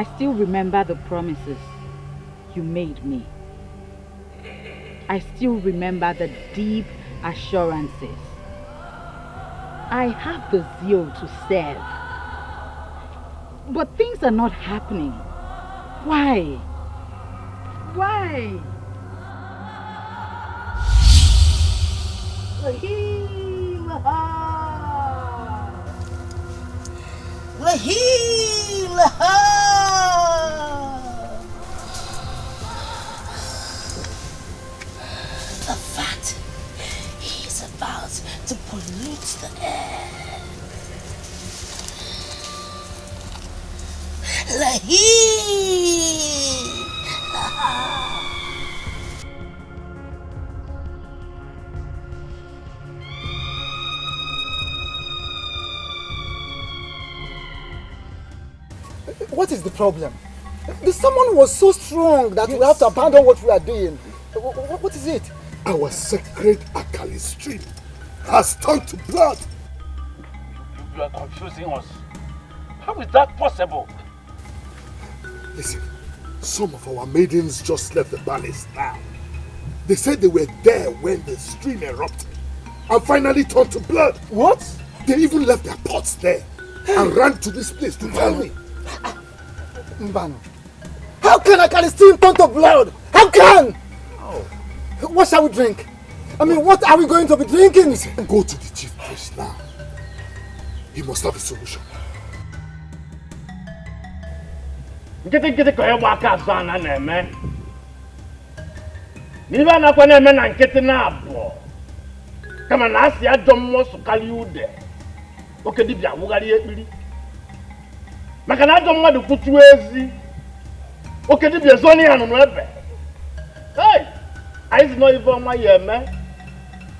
I still remember the promises you made me. I still remember the deep assurances. I have the zeal to serve. But things are not happening. Why? Why? The fact he is about to pollute the air. What is the problem? The summon was so strong that we have to abandon what we are doing. What is it? Our sacred Akali stream has turned to blood. You are confusing us. How is that possible? Listen, some of our maidens just left the palace now. They said they were there when the stream erupted and finally turned to blood. What? They even left their pots there and ran to this place to tell me. Mbano, how can Akali stream turn to blood? How can? Oh. What shall we drink? I mean, what are we going to be drinking? Go to the chief priest now. He must have a solution. Nkịtị ka ịgba aka azụ ana na-eme. N'ibe anakwa na-eme na nkịtị na-abụọ. Kama na asị ajọ mmụọ sụkarị ude. Oke dibịa wụgharị ekpiri. Maka na ajọ mmadụ kwutuo ezi. Oke dibịa zoni ya nụnụ ebe. Hey! Anyị si nọ ife ọma ya eme.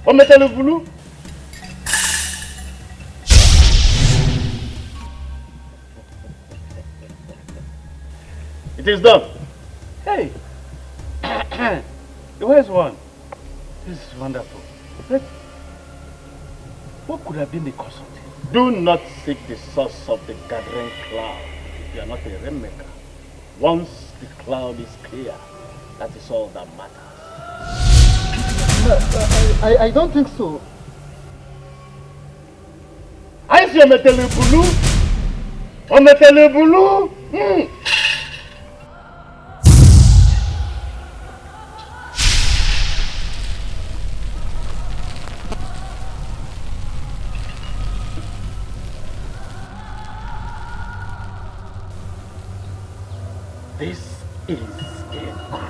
O metelu bulu. It is done. Hey! Where's one? This is wonderful. What could have been the cause of this? Do not seek the source of the gathering cloud if you are not a rainmaker. Once the cloud is clear, that is all that matters. No, I don't think so. I see a metelebulu. A metelebulu. This is a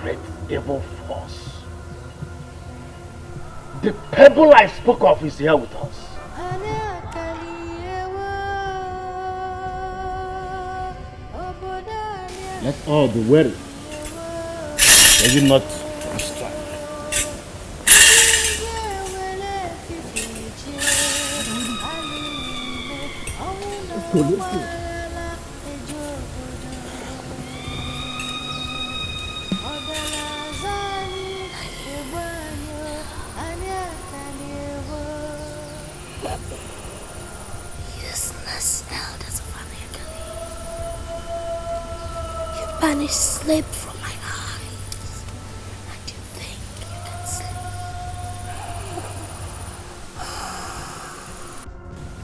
great evil force. The pebble I spoke of is here with us. Let all be wary. Maybe not strike. Let's go. Useless elders of Aniakari. You banish sleep from my eyes, and you think you can sleep.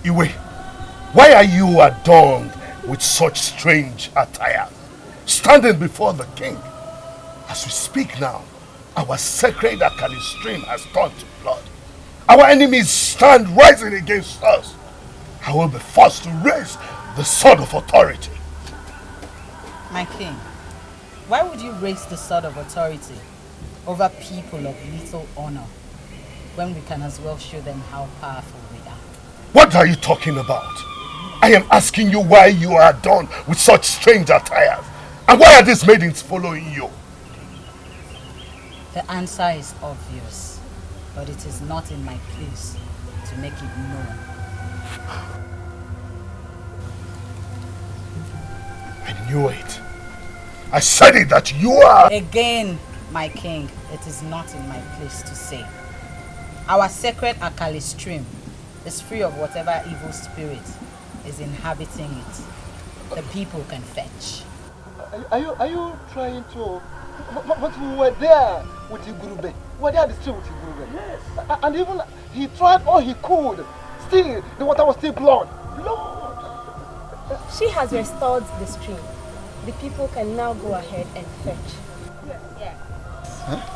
Iwe, why are you adorned with such strange attire, standing before the king? As we speak now, our sacred Akali stream has turned to blood. Our enemies stand rising against us. I will be forced to raise the sword of authority. My king, why would you raise the sword of authority over people of little honor when we can as well show them how powerful we are? What are you talking about? I am asking you why you are adorned with such strange attires. And why are these maidens following you? The answer is obvious, but it is not in my place to make it known. I knew it. I said it that you are... Again, my king, it is not in my place to say. Our sacred Akali stream is free of whatever evil spirit is inhabiting it. The people can fetch. Are you trying to... But we were there with Igurube. We were there at the stream with Igurube. Yes. And even he tried all he could. Still, the water was still blood. Blood! She has restored the stream. The people can now go ahead and fetch. Yeah. Huh?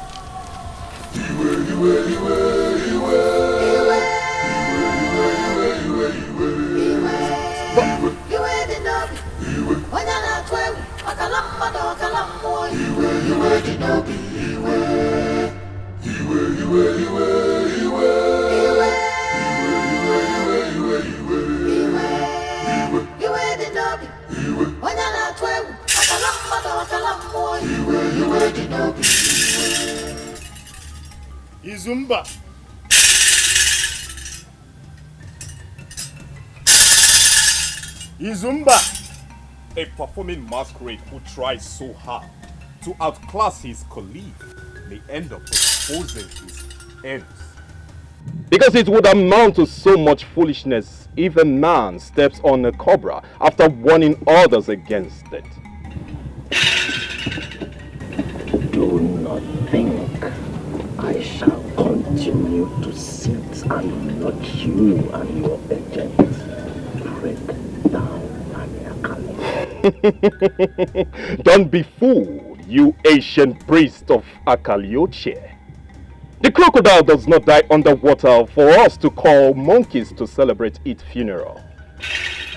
Izumba. Izumba, a performing masquerade who tries so hard to outclass his colleague may end up exposing his ends. Because it would amount to so much foolishness if a man steps on a cobra after warning others against it. Do not think I shall continue to sit and watch you and your agents break down Aniakari. Don't be fooled, you ancient priest of Akalioche. The crocodile does not die underwater for us to call monkeys to celebrate its funeral.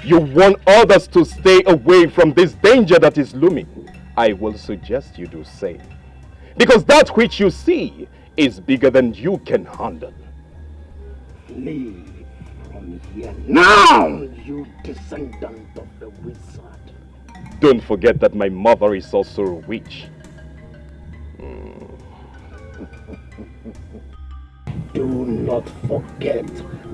You want others to stay away from this danger that is looming. I will suggest you do same. Because that which you see is bigger than you can handle. Leave from here now, you descendant of the wizard. Don't forget that my mother is also a witch. Do not forget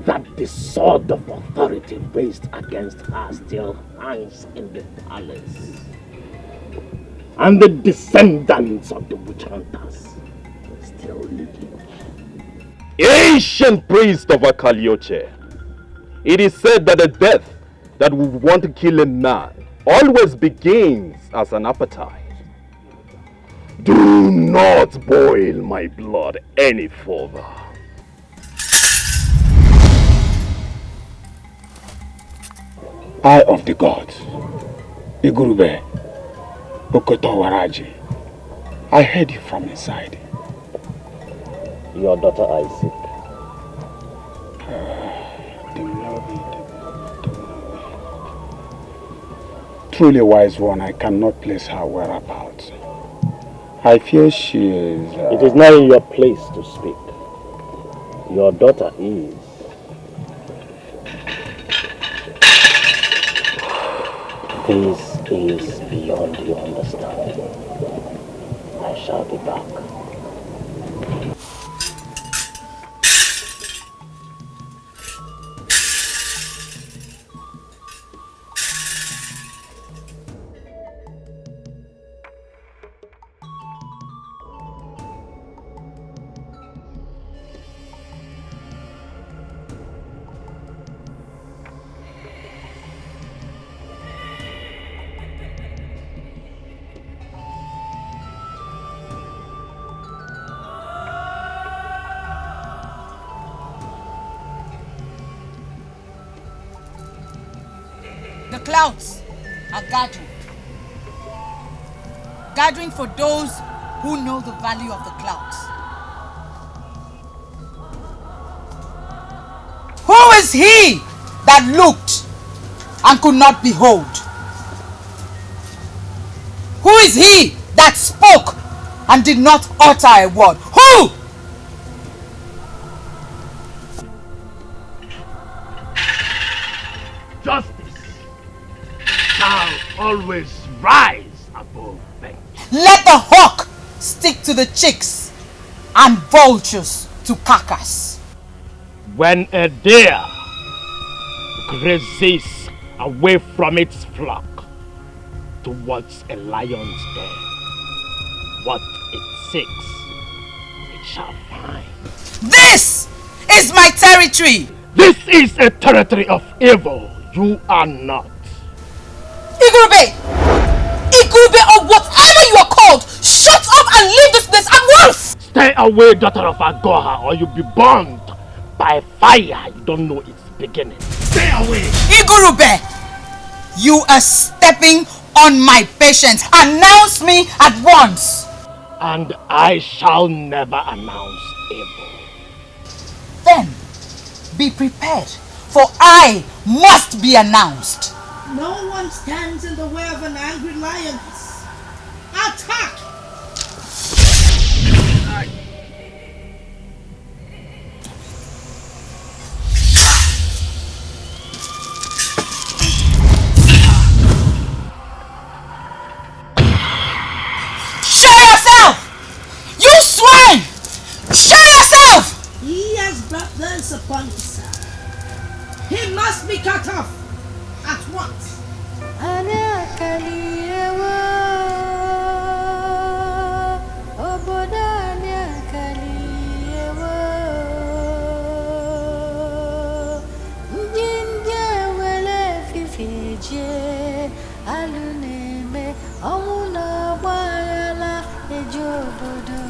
that the sword of authority raised against her still hangs in the palace. And the descendants of the witch hunters still living. Ancient priest of Akalioche, it is said that a death that would want to kill a man always begins as an appetite. Do not boil my blood any further. Eye of the gods, Igurube, Okotowaraji, I heard you from inside. Your daughter Isaac. Truly wise one, I cannot place her whereabouts. I fear she is... It is not in your place to speak. Your daughter is. This is beyond your understanding. I shall be back. Clouds are gathering. Gathering for those who know the value of the clouds. Who is he that looked and could not behold? Who is he that spoke and did not utter a word? Who? Justice shall always rise above vengeance. Let the hawk stick to the chicks and vultures to carcass. When a deer grazes away from its flock towards a lion's den, what it seeks, it shall find. This is my territory! This is a territory of evil. You are not. Igurube! Igurube, or whatever you are called, shut up and leave this place at once! Stay away, daughter of Agoha, or you'll be burned by fire. You don't know its beginning. Stay away! Igurube, you are stepping on my patience. Announce me at once. And I shall never announce Ebbo. Then, be prepared, for I must be announced. No one stands in the way of an angry lioness. Attack! Show yourself! You swine! Show yourself! He has brought this upon himself. He must be cut off at once. Aniakari obodo Aniakari njinje wele fifije aluneme omuna bayala ejobodo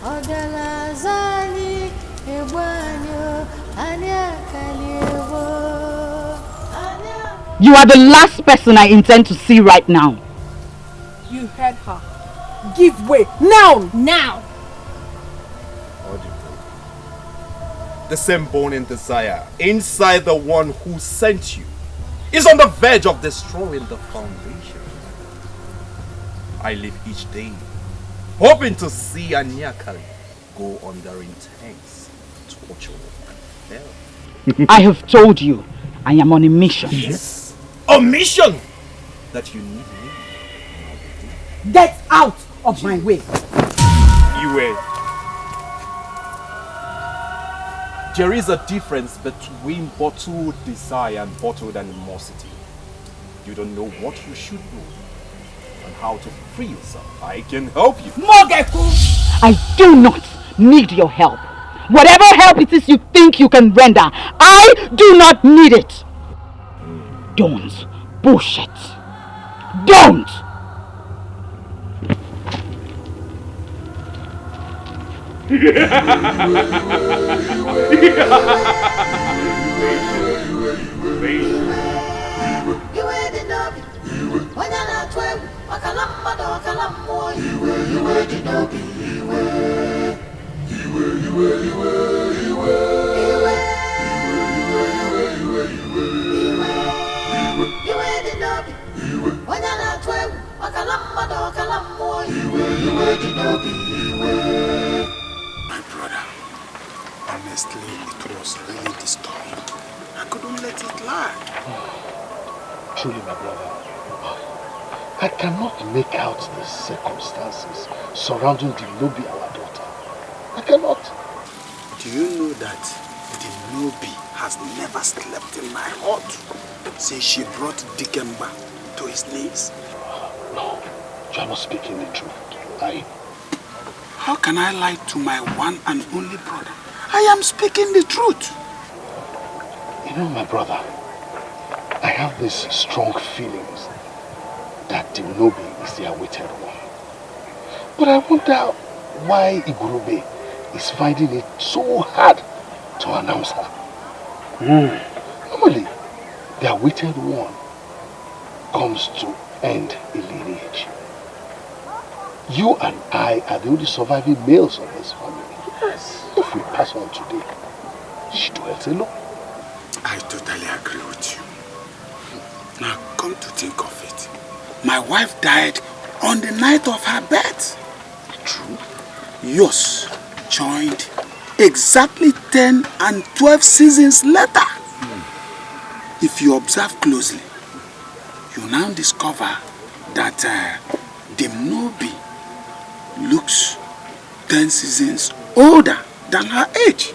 odala zani ebwanyo Aniakari You are the last person I intend to see right now. You heard her. Give way now! Now! Audible. The same burning desire inside the one who sent you is on the verge of destroying the foundation. I live each day hoping to see Aniakari go under intense torture and hell. I have told you, I am on a mission. Yes, a mission that you need me. Get out of my way. Iwe. There is a difference between bottled desire and bottled animosity. You don't know what you should know and how to free yourself. I can help you. Mogeku! I do not need your help. Whatever help it is you think you can render, I do not need it. Don't bullshit. Don't! My brother, honestly, it was really disturbing. I couldn't let it lie. Truly, my brother, I cannot make out the circumstances surrounding the Nobi, our daughter. I cannot. Do you know that the Nobi has never slept in my hut since she brought Dikemba to his knees? No, you are not speaking the truth. How can I lie to my one and only brother? I am speaking the truth. You know, my brother, I have these strong feelings that the Nobi is the awaited one. But I wonder why Igurube is finding it so hard to announce her. Normally, the awaited one comes to end a lineage. You and I are the only surviving males of this family. Yes. If we pass on today, she dwells alone. I totally agree with you. Now, come to think of it, my wife died on the night of her birth. True. Yours joined exactly 10 and 12 seasons later. If you observe closely, you now discover that the Nobi looks 10 seasons older than her age.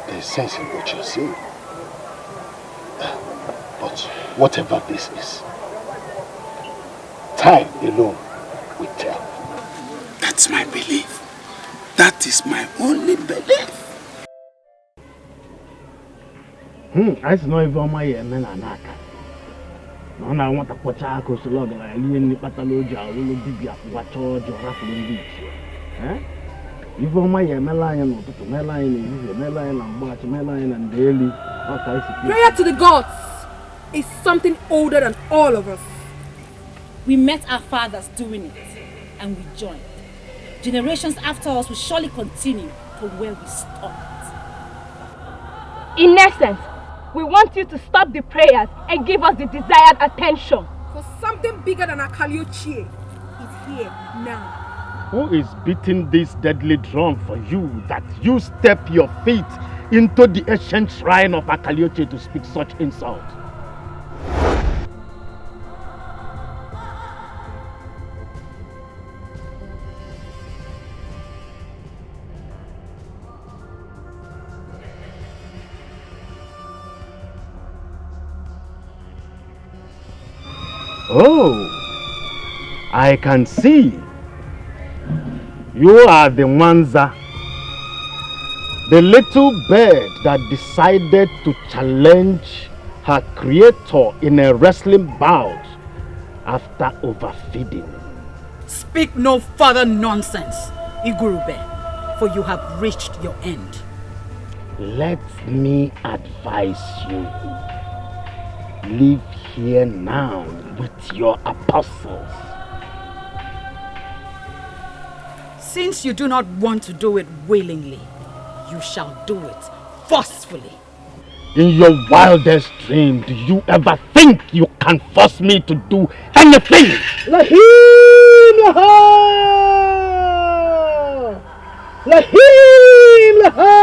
There's sense in what you're saying. But whatever this is, time alone will tell. That's my belief. That is my only belief. I see no even my men and Naka. No, I want to put a coast log like Alien Patalogia, will be up what charge or raffling beach. Eh? Even my Melian to Melian, Melian and Watch Melian and Daily. Prayer to the gods is something older than all of us. We met our fathers doing it, and we joined. Generations after us will surely continue from where we stopped. In essence, we want you to stop the prayers and give us the desired attention. For something bigger than Akaliochie is here now. Who is beating this deadly drum for you that you step your feet into the ancient shrine of Akaliochie to speak such insult? Oh, I can see. You are the Mwanza, the little bird that decided to challenge her creator in a wrestling bout after overfeeding. Speak no further nonsense, Igurube, for you have reached your end. Let me advise you. Leave here now with your apostles. Since you do not want to do it willingly, you shall do it forcefully. In your wildest dream, do you ever think you can force me to do anything? Lahim Laha! Lahim Laha!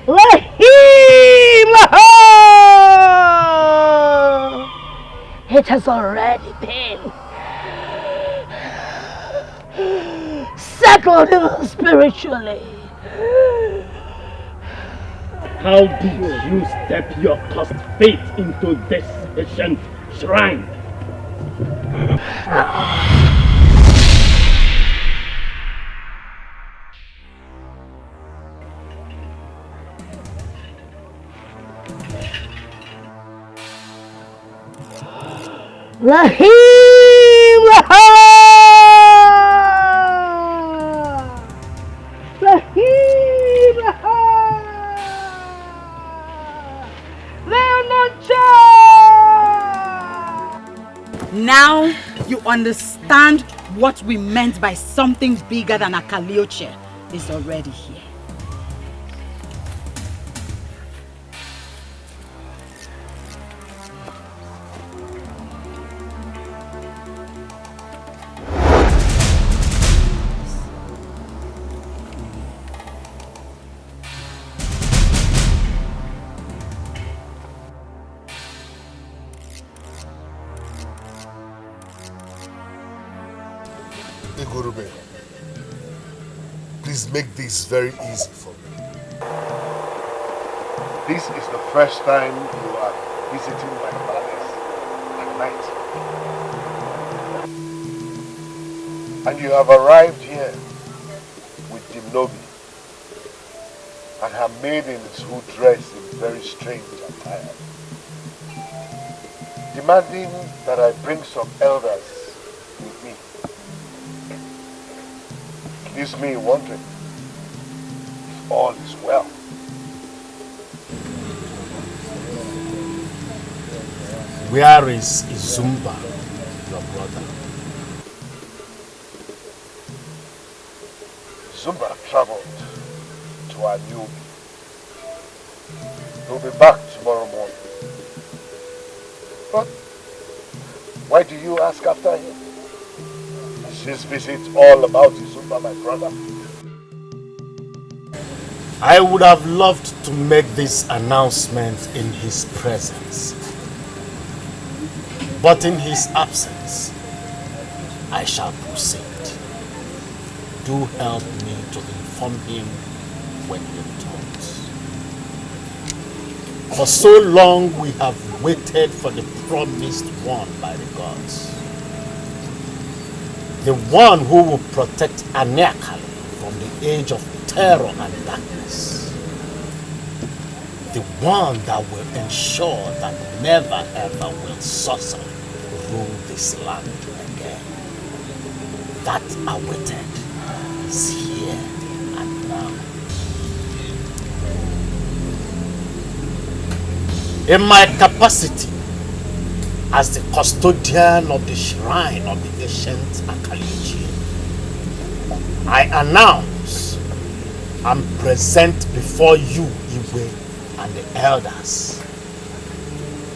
Lahim Laha! It has already been settled even spiritually. How did you step your cursed fate into this ancient shrine? Lahim Laha! Lahim Laha! Now you understand what we meant by something bigger than a Akaliochie is already here. Igurube, please make this very easy for me. This is the first time you are visiting my palace at night. And you have arrived here with Dimnobi and her maidens who dress in very strange attire, demanding that I bring some elders with me. It leaves me wondering if all is well. Where is Izumba, your brother? Zumba traveled to Aniakari. He'll be back tomorrow morning. But why do you ask after him? Is his visit all about Izumba, my brother? I would have loved to make this announcement in his presence. But in his absence, I shall proceed. Do help me to inform him when he returns. For so long we have waited for the promised one by the gods. The one who will protect Aniakari from the age of terror and darkness. The one that will ensure that never ever will sorcery rule this land again. That awaited is here and now. In my capacity as the custodian of the shrine of the ancient Akalichi, I announce and present before you, Iwe, and the elders,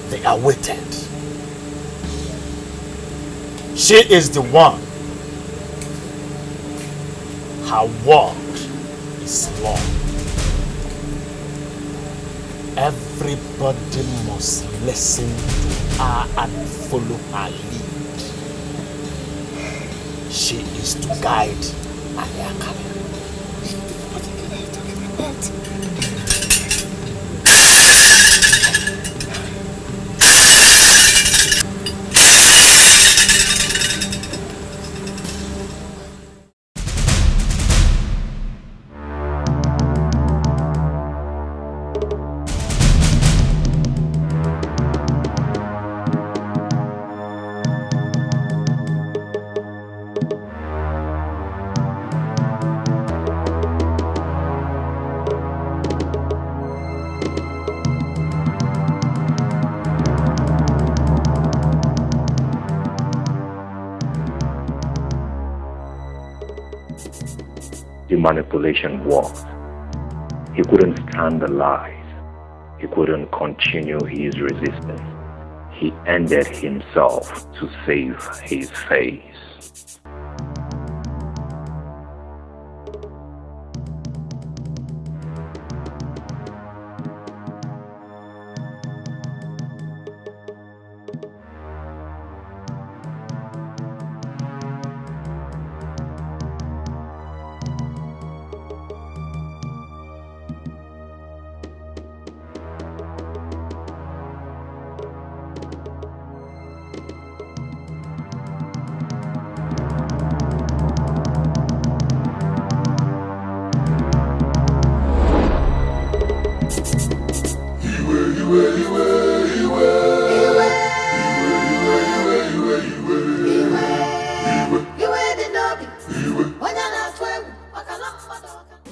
the awaited. She is the one. Her word is law. Everybody must listen to her and follow her lead. She is to guide Aniakari. What are you talking about? The manipulation worked. He couldn't stand the lies. He couldn't continue his resistance. He ended himself to save his face.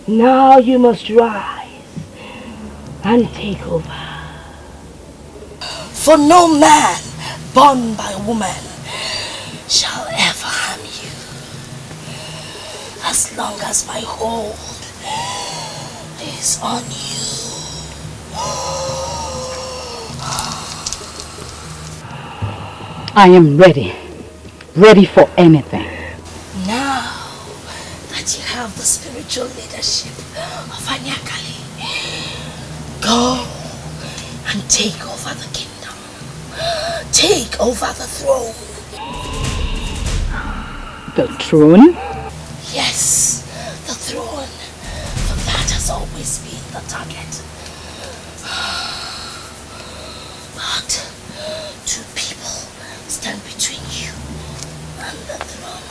Now you must rise and take over. For no man born by woman shall ever harm you, as long as my hold is on you. I am ready. Ready for anything. Now that you have the spiritual leadership of Aniakari, go and take over the kingdom. Take over the throne. The throne? Yes, the throne. For that has always been the target. But two people stand between you and the throne.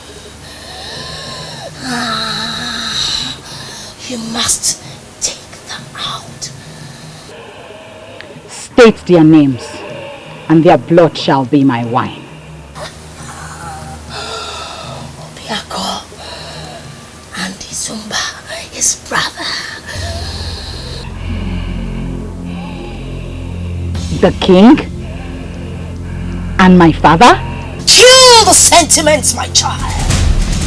You must take them out. State their names, and their blood shall be my wine. Obiako and Izumba, his brother. The king? And my father? Kill the sentiments, my child.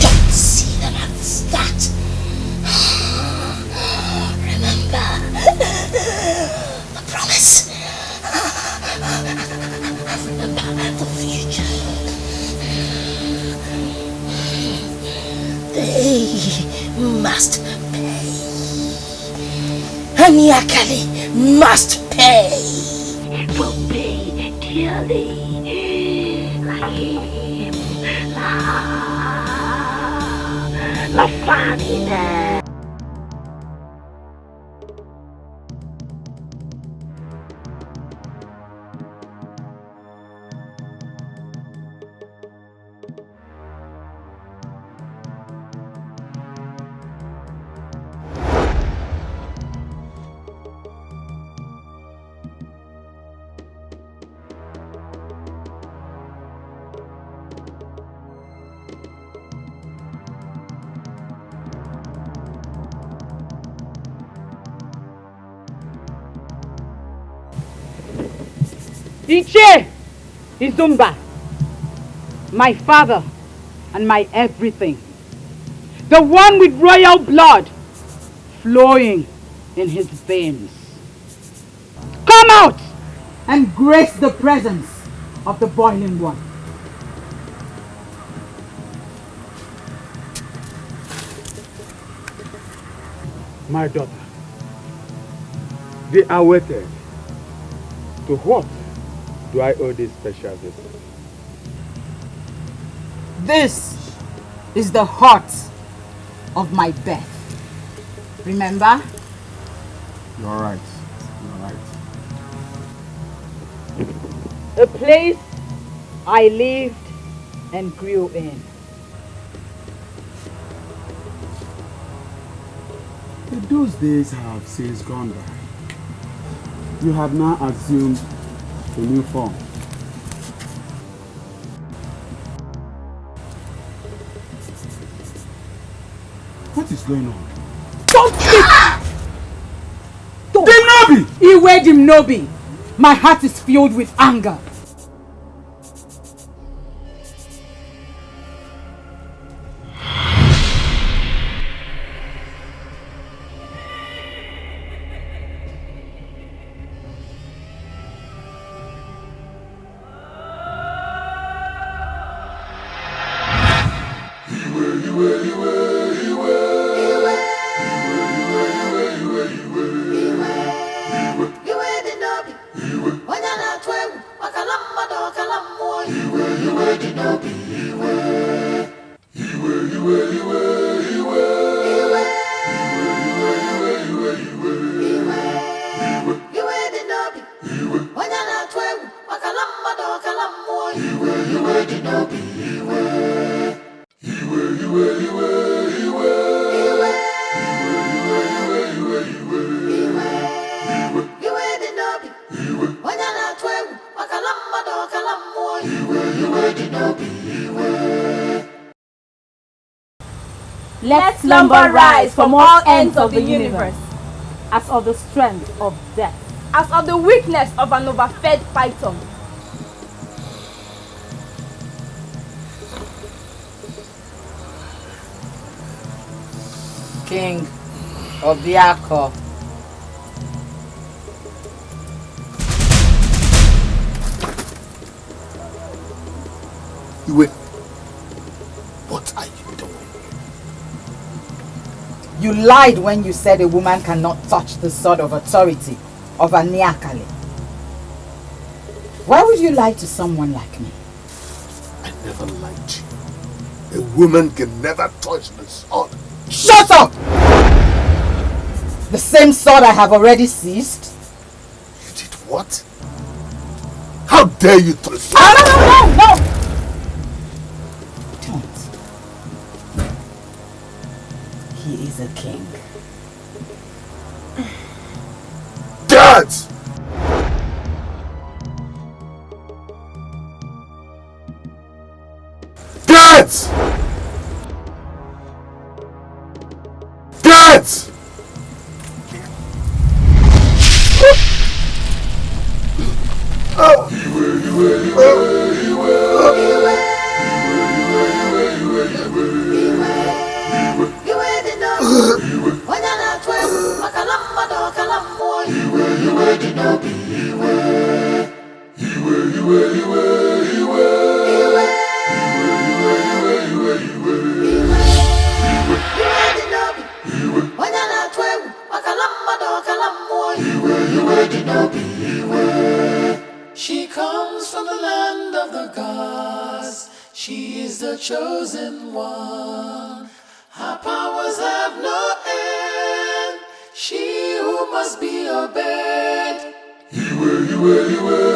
Don't see them as that. Remember the promise. Remember the future. They must pay. Aniakari must pay. Will pay dearly. Like him. La famine. Ichie Izumba, my father and my everything. The one with royal blood flowing in his veins. Come out and grace the presence of the boiling one. My daughter, they are waited. To what do I owe this special visit? This is the heart of my death. Remember? You're right. You're right. A place I lived and grew in. Those days have since gone by. You have now assumed a new form. What is going on? Don't speak! Dimnobi! Iwe Dimnobi! My heart is filled with anger. Let slumber rise from all ends of the universe, as of the strength of death, as of the weakness of an overfed python. King of the Ako. Iwe, what are you doing? You lied when you said a woman cannot touch the sword of authority of Aniakari. Why would you lie to someone like me? I never lied to you. A woman can never touch the sword. Shut up! The same sword I have already seized. You did what? How dare you touch me? No! Don't. He is a king. Dad! Dad! Dad! She comes from the land of the gods. She is the chosen one. Her powers have no end. She who must be obeyed. Iwe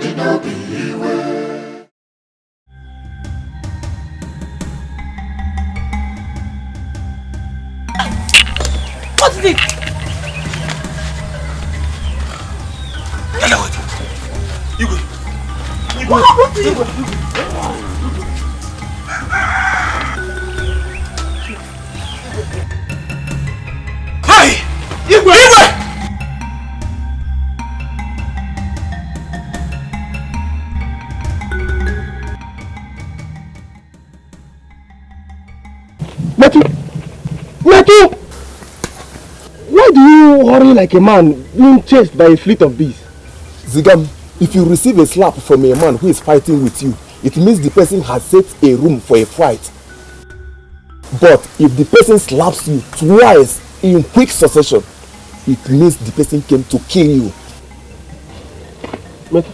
body no be way. What is it? What is it? Hey! Igwe! Metu! Why do you hurry like a man being chased by a fleet of bees? Zigam, if you receive a slap from a man who is fighting with you, it means the person has set a room for a fight. But if the person slaps you twice in quick succession, it means the person came to kill you. Metu.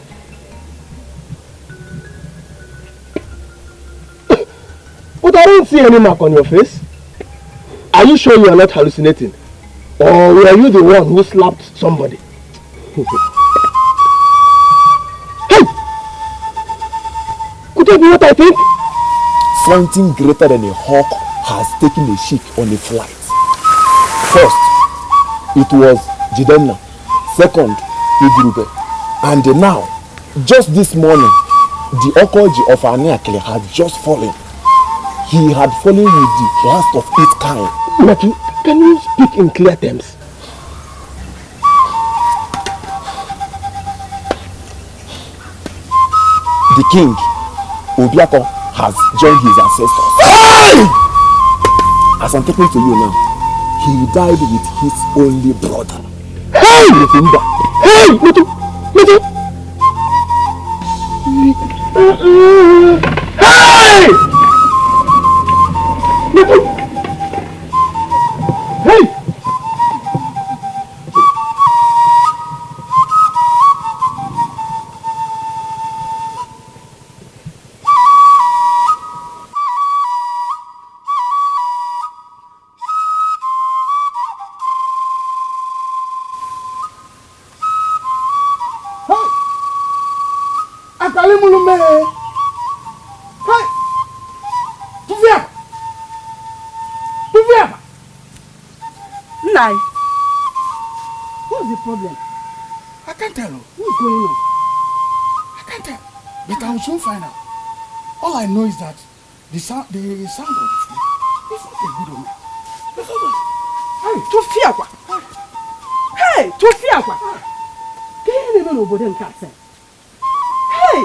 But I don't see any mark on your face. Are you sure you are not hallucinating? Or were you the one who slapped somebody? Hey! Could that be what I think? Something greater than a hawk has taken a ship on a flight. First, it was Jidenna. Second, Igurube. And now, just this morning, the Okoji of Aniakari had just fallen. He had fallen with the last of its kind. Matthew, can you speak in clear terms? The king, Obiako, has joined his ancestors. As I'm talking to you now, he died with his only brother. Hey! Hey! Hey! Hey! What's the problem? I can't tell. What's going on? I can't tell. But I will soon find out. All I know is that the sound of the sleep is not a good omen. Hey, Tofiakwa! Hey, Tofiakwa! Get him in over them cats. Hey!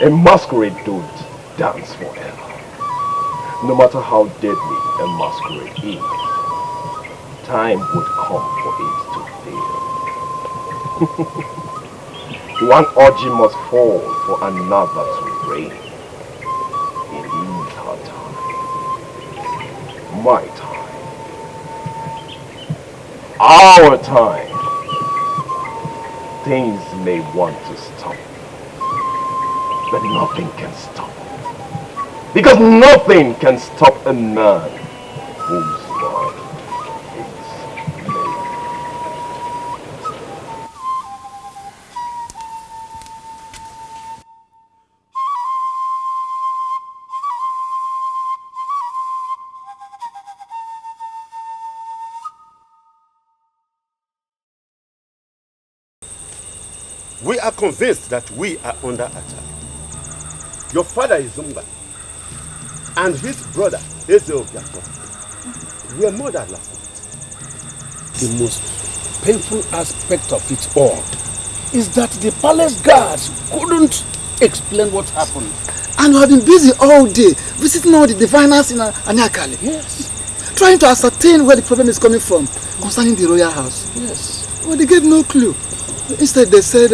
A masquerade don't dance forever. No matter how deadly a masquerade is, time would come for it to fail. One orgy must fall for another to reign. It is her time. My time. Our time. Things may want to stop, but nothing can stop. Because nothing can stop a man whose mind is made. We are convinced that we are under attack. Your father is Zumba, and his brother, Ezeob, were murdered last night. The most painful aspect of it all is that the palace guards couldn't explain what happened. And you have been busy all day, visiting all the diviners in Aniakari. Yes. Trying to ascertain where the problem is coming from concerning the royal house. Yes. Well, they gave no clue. Instead, they said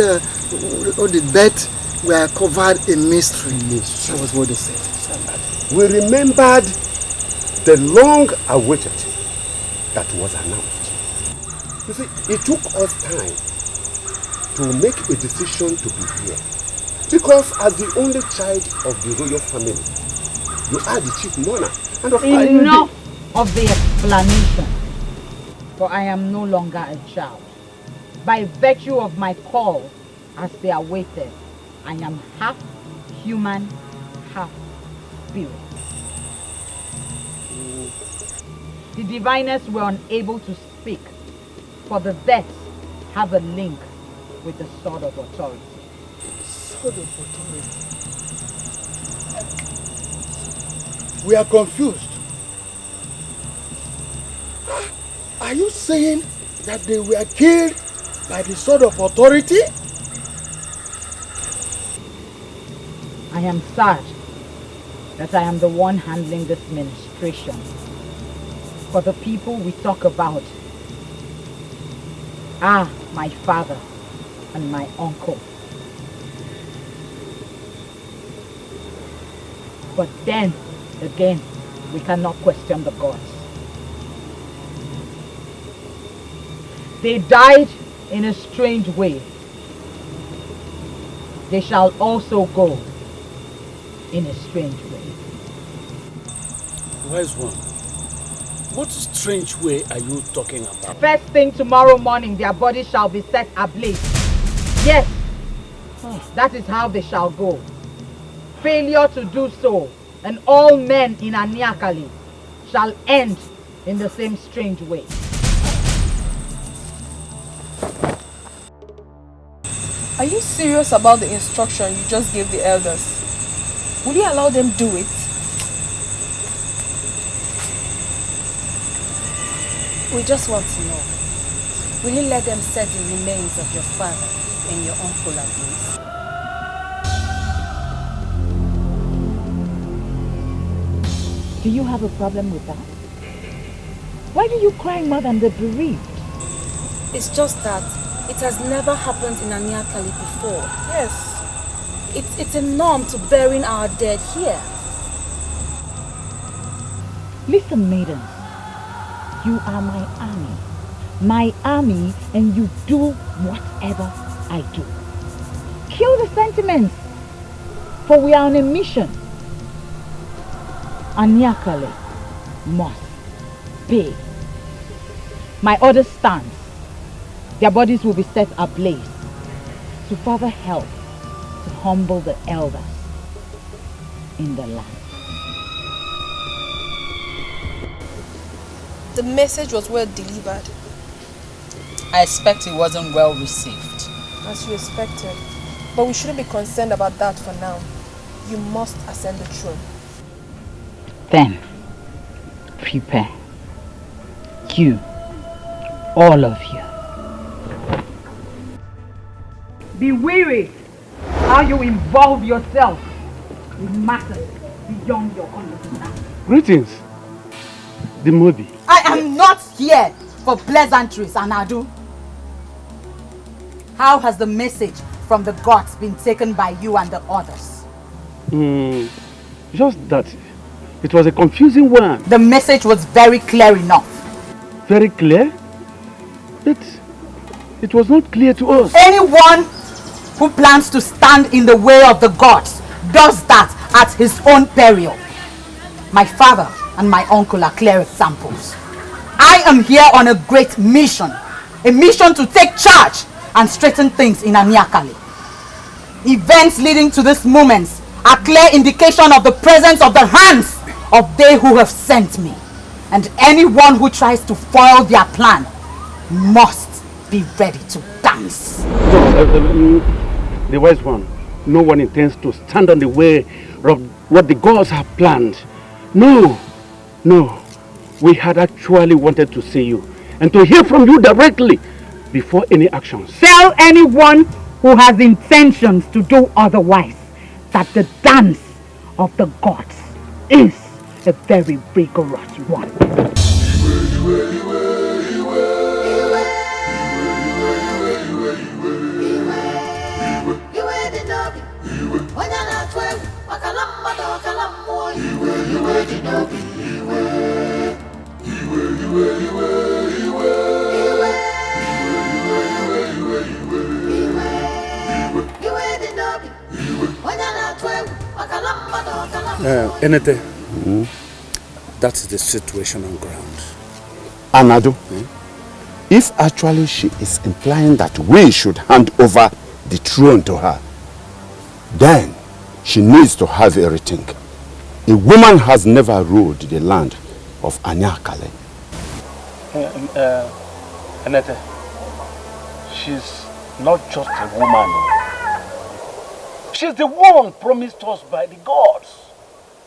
all the deaths were covered in mystery. That was what they said. We remembered the long-awaited that was announced. You see, it took us time to make a decision to be here. Because as the only child of the royal family, you are the chief mourner. And of course, enough of the explanation. For I am no longer a child. By virtue of my call, as they awaited, I am half human, half spirit. The diviners were unable to speak, for the deaths have a link with the sword of authority. Sword of authority? We are confused. Are you saying that they were killed by the sword of authority? I am sad that I am the one handling this ministration. For the people we talk about are my father and my uncle. But then again, we cannot question the gods. They died in a strange way. They shall also go in a strange way. Wise one, what strange way are you talking about? First thing tomorrow morning, their bodies shall be set ablaze. Yes, that is how they shall go. Failure to do so, and all men in Aniakari shall end in the same strange way. Are you serious about the instruction you just gave the elders? Will you allow them do it? We just want to know. Will you let them set the remains of your father and your uncle ablaze? Do you have a problem with that? Why do you cry more than the bereaved? It's just that it has never happened in Aniakari before. Yes. It's a norm to burying our dead here. Listen, maidens. You are my army. My army, and you do whatever I do. Kill the sentiments, for we are on a mission. Aniakari must pay. My order stands. Their bodies will be set ablaze to further help to humble the elders in the land. The message was well delivered. I expect it wasn't well received. As you expected. But we shouldn't be concerned about that for now. You must ascend the throne. Then, prepare. You, all of you. Be wary how you involve yourself in matters beyond your understanding. Greetings, the Mobi. I am not here for pleasantries, Anadu. How has the message from the gods been taken by you and the others? Just that it was a confusing one. The message was very clear enough. Very clear? But it was not clear to us. Anyone who plans to stand in the way of the gods does that at his own peril. My father and my uncle are clear examples. I am here on a great mission. A mission to take charge and straighten things in Aniakari. Events leading to this moment are clear indication of the presence of the hands of they who have sent me. And anyone who tries to foil their plan must be ready to die. promise. No, the wise one, no one intends to stand on the way of what the gods have planned. No, no. We had actually wanted to see you and to hear from you directly before any actions. Tell anyone who has intentions to do otherwise that the dance of the gods is a very rigorous one. Enete, that's the situation on ground. Anadu, if actually she is implying that we should hand over the throne to her, then she needs to have a rethink. A woman has never ruled the land of Aniakari. Enete, she's not just a woman. She's the one promised us by the gods.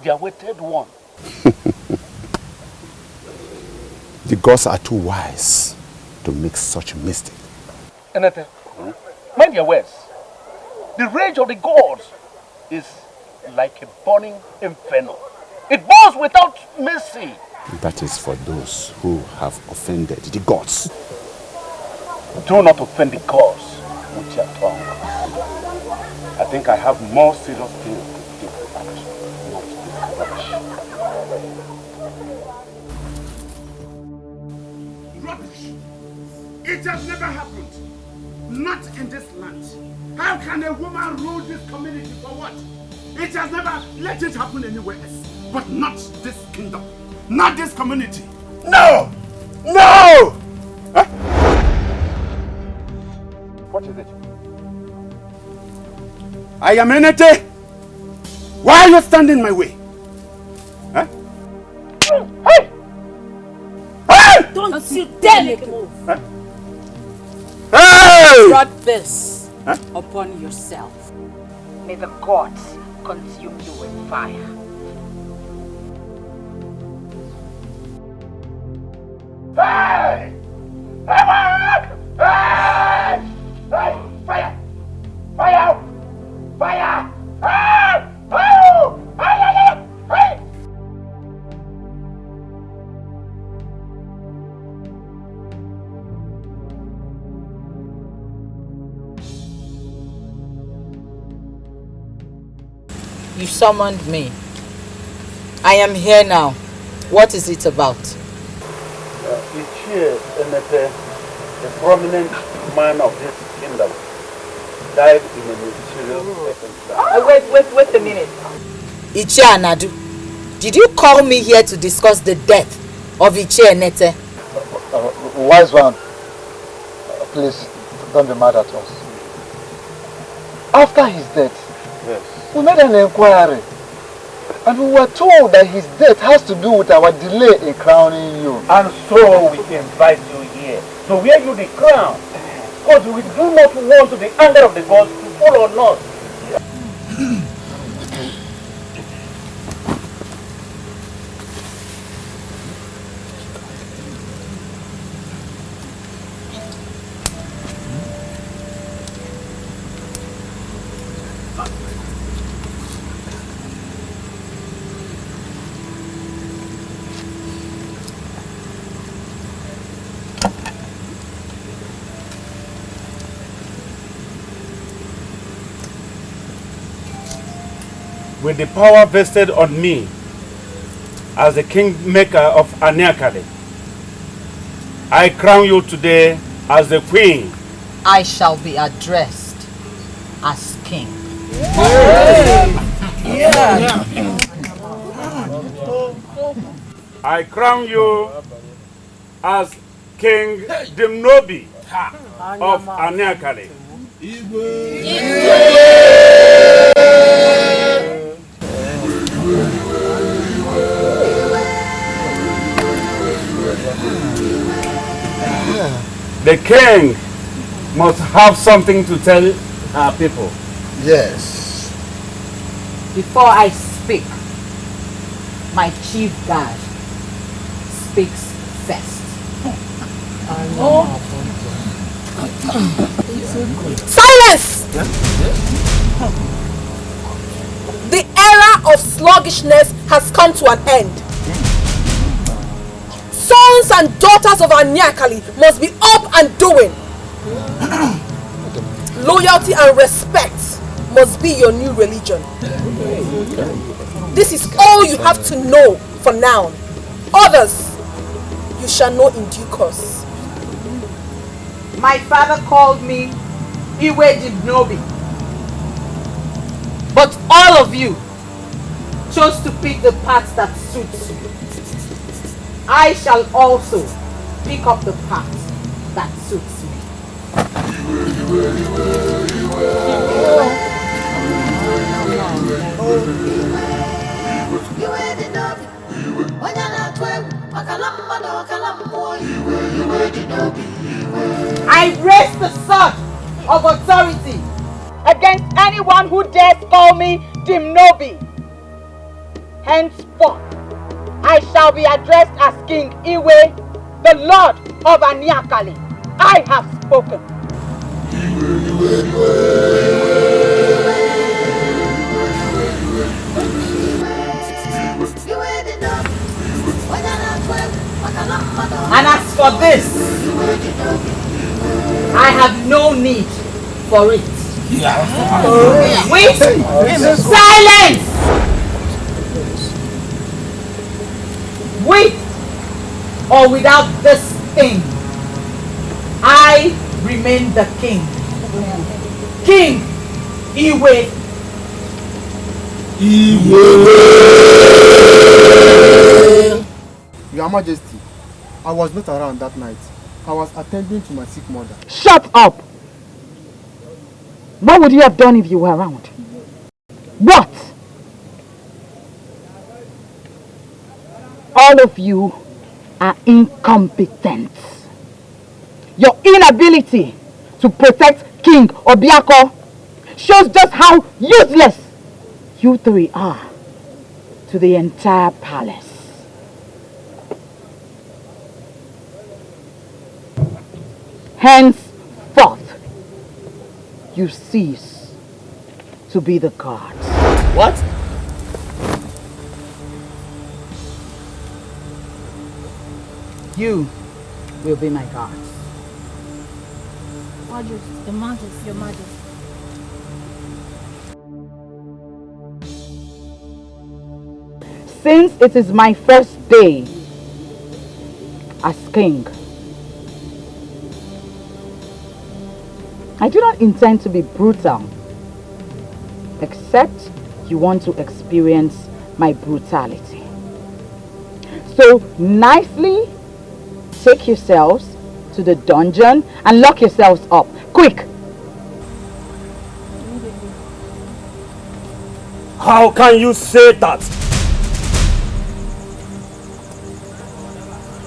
The awaited one. The gods are too wise to make such a mistake. Enete, mind your words. The rage of the gods is like a burning inferno. It burns without mercy. That is for those who have offended the gods. Do not offend the gods with your tongue. I think I have more serious things to do than not this rubbish. Rubbish! It has never happened. Not in this land. How can a woman rule this community for what? It has never, let it happen anywhere else. But not this kingdom. Not this community. No! No! Huh? What is it? I am Enete. Why are you standing in my way? Huh? Hey! Hey! Don't you dare make a move. Huh? Hey! You brought this upon yourself. May the gods consume you with fire. Hey! Hey! Hey! Hey! Fire! Fire! Fire! Hey! Hey! Hey! You summoned me. I am here now. What is it about? Ichie Enete, the prominent man of this kingdom, died in a mysterious circumstance. Wait a minute. Ichie Anadu, did you call me here to discuss the death of Ichie Enete? Wise one, please don't be mad at us. After his death, yes, we made an inquiry. And we were told that his death has to do with our delay in crowning you. And so we invite you here to wear you the crown. Because we do not want the anger of the gods to fall on us. With the power vested on me as the kingmaker of Aniakari, I crown you today as the queen. I shall be addressed as king. I crown you as King Dimnobi of Aniakari. The king must have something to tell our people. Yes. Before I speak, my chief guard speaks first. Silence! The era of sluggishness has come to an end. Sons and daughters of Aniakari must be up and doing. Loyalty and respect must be your new religion. This is all you have to know for now. Others, you shall know in due course. My father called me Iwe. But all of you chose to pick the path that suits you. I shall also pick up the path that suits me. I raise the sword of authority against anyone who dares call me Dimnobi. Henceforth, I shall be addressed as King Iwe, the Lord of Aniakari. I have spoken. And as for this, I have no need for it. Wait! Silence! With or without this thing, I remain the king. King Iwe. Your Majesty, I was not around that night. I was attending to my sick mother. Shut up! What would you have done if you were around? What? All of you are incompetent. Your inability to protect King Obiako shows just how useless you three are to the entire palace. Henceforth, you cease to be the gods. What? You will be my gods. Your Majesty, Your Majesty. Since it is my first day as king, I do not intend to be brutal, except you want to experience my brutality. So nicely take yourselves to the dungeon and lock yourselves up. Quick! How can you say that?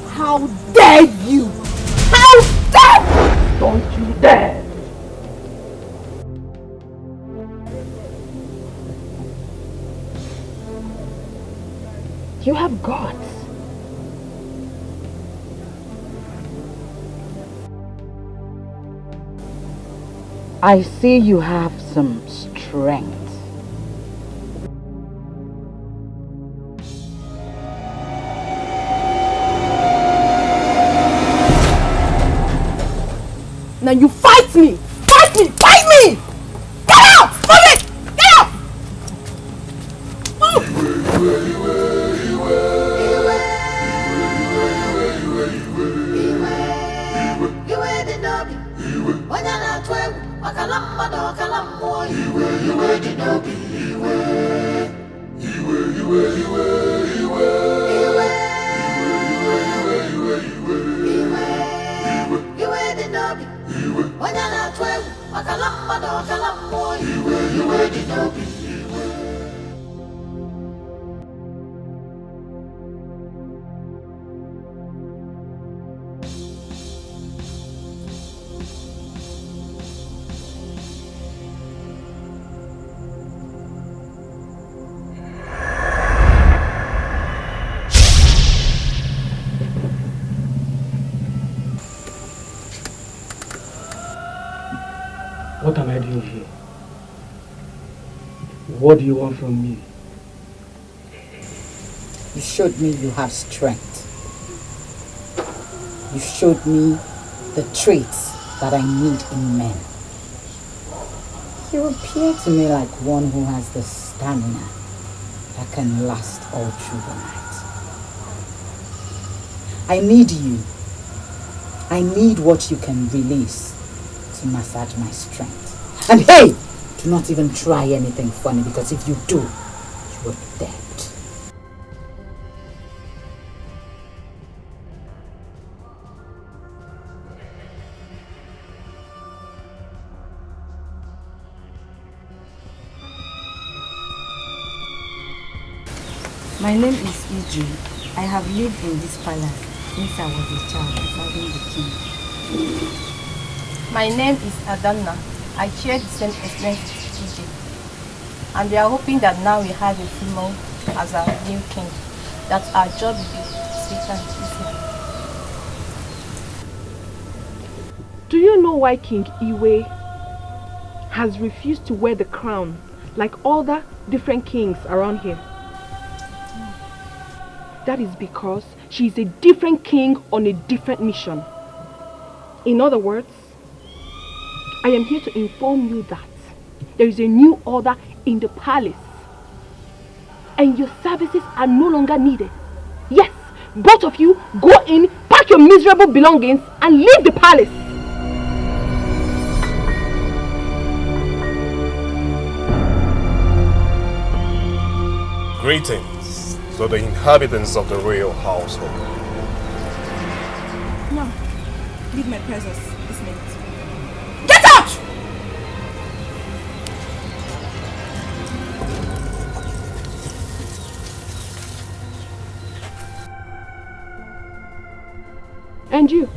How dare you! How dare! Don't you dare! You have gods. I see you have some strength. Now you fight me! Fight me! Fight me! Get out! Move it! Get out! What do you want from me? You showed me you have strength. You showed me the traits that I need in men. You appear to me like one who has the stamina that can last all through the night. I need you. I need what you can release to massage my strength. And hey, do not even try anything funny, because if you do, you are dead. My name is Edu. I have lived in this palace since I was a child, serving the king. My name is Adanna. I share the same experience with EJ. And we are hoping that now we have a female as our new king, that our job will be sweet and easy. Do you know why King Iwe has refused to wear the crown like all the different kings around here? That is because she is a different king on a different mission. In other words, I am here to inform you that there is a new order in the palace and your services are no longer needed. Yes, both of you go in, pack your miserable belongings and leave the palace. Greetings to the inhabitants of the royal household. No, leave my presence this minute. Get out! And you,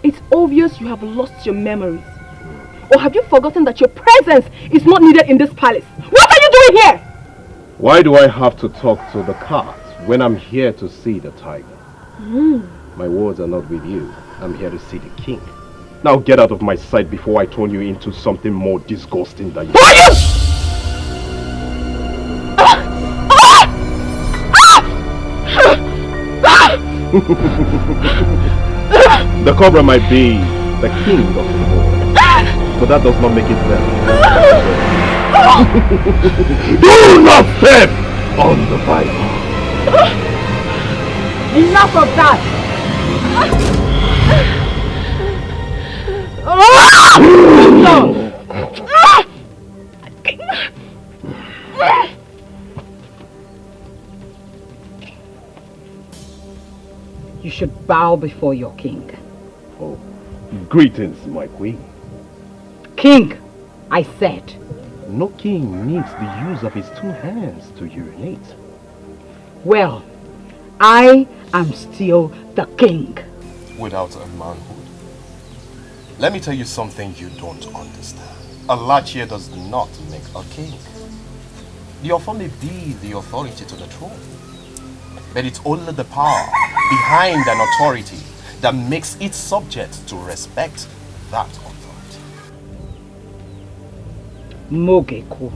it's obvious you have lost your memories. Or have you forgotten that your presence is not needed in this palace? What are you doing here? Why do I have to talk to the cat when I'm here to see the tiger? My words are not with you. I'm here to see the king. Now get out of my sight before I turn you into something more disgusting than you. The cobra might be the king of the world, but that does not make it better. Do not step on the Bible. Enough of that! You should bow before your king. Oh, greetings, my queen. King, I said. No king needs the use of his two hands to urinate. Well, I am still the king. Without a manhood. Let me tell you something you don't understand. A large here does not make a king. The offer may be the authority to the throne, but it's only the power behind an authority that makes its subjects to respect that authority. Mogeko,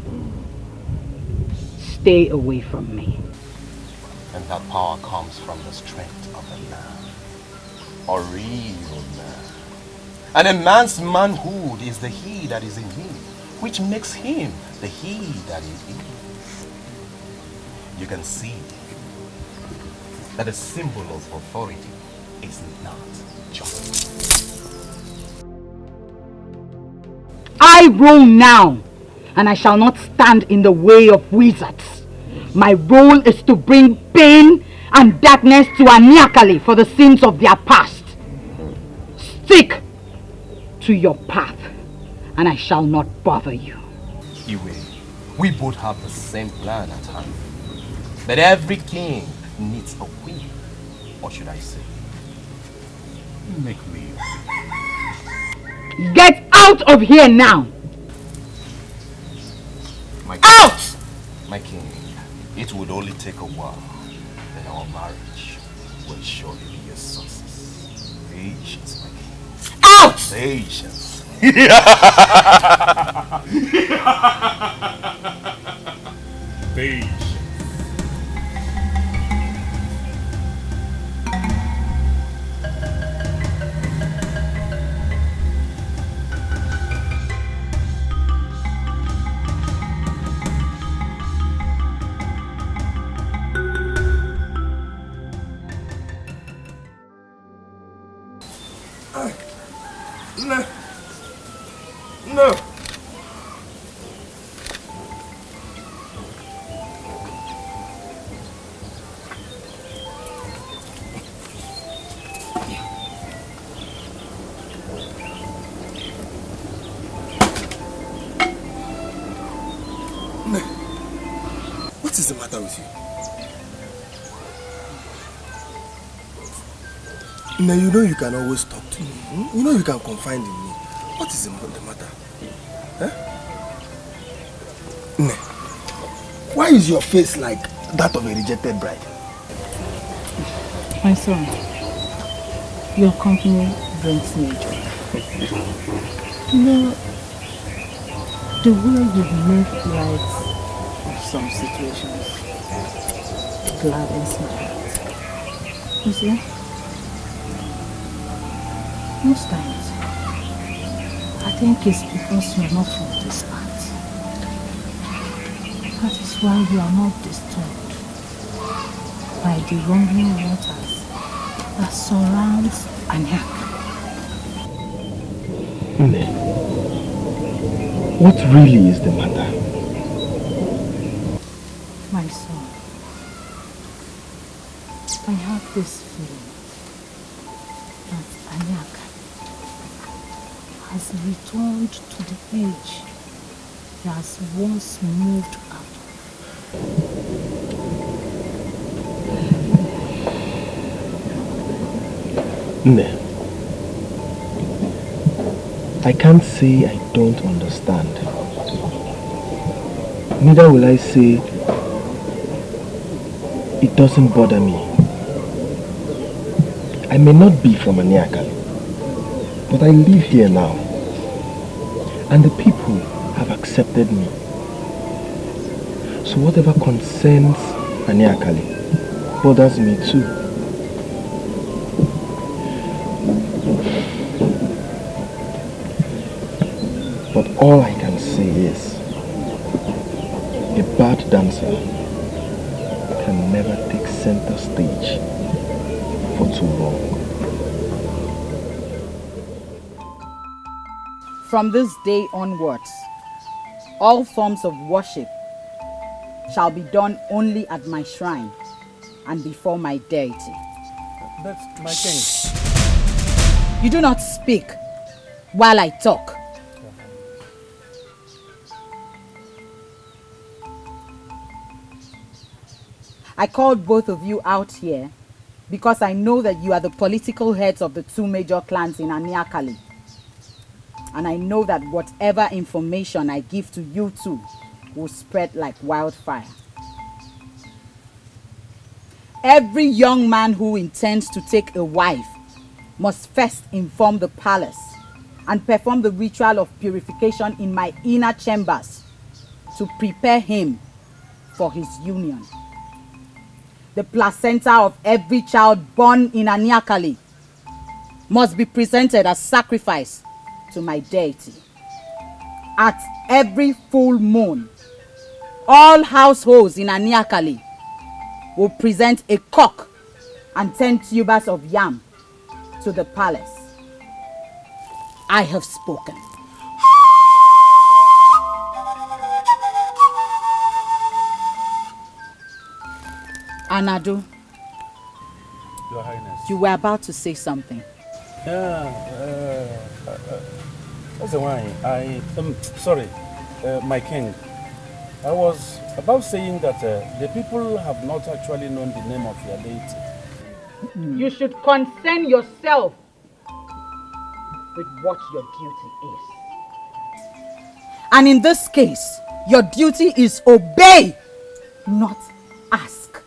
stay away from me. And that power comes from the strength of a man. A real man. And a man's manhood is the he that is in him, which makes him the he that is in him. You can see that a symbol of authority is not just. I rule now, and I shall not stand in the way of wizards. My role is to bring pain and darkness to Aniakari for the sins of their past. Stick to your path, and I shall not bother you. Iwe, we both have the same plan at hand. But every king needs a queen. Or should I say, make me a queen. Get out of here now! Out! My king, it would only take a while, then our marriage will surely be a success. Patience, my king. Out! Patience. Patience. No. No. What is the matter with you? Now you know you can always talk to me. You know you can confide in me. What is the matter? Huh? Why is your face like that of a rejected bride? My son, your company brings me joy. You know, the way you've made light of some situations gladdens my heart. You see? Most times, I think it's because you're not from this part. That is why you are not disturbed by the rumbling waters that surrounds Aniakari. What really is the matter? My son, I have this feeling that Aniakari has returned to the age he has once moved out of. I can't say I don't understand. Neither will I say it doesn't bother me. I may not be from Aniakari, but I live here now, and the people have accepted me. So whatever concerns Aniakari bothers me too. But all I can say is, a bad dancer can never take center stage for too long. From this day onwards, all forms of worship shall be done only at my shrine and before my deity. But my king. You do not speak while I talk. I called both of you out here because I know that you are the political heads of the two major clans in Aniakari. And I know that whatever information I give to you two will spread like wildfire. Every young man who intends to take a wife must first inform the palace and perform the ritual of purification in my inner chambers to prepare him for his union. The placenta of every child born in Aniakari must be presented as sacrifice to my deity. At every full moon, all households in Aniakari will present a cock and 10 tubers of yam to the palace. I have spoken. Anadu, Your Highness. you were about to say something. That's the wine. Sorry, my king. I was about saying that the people have not actually known the name of your deity. You should concern yourself with what your duty is. And in this case, your duty is obey, not ask.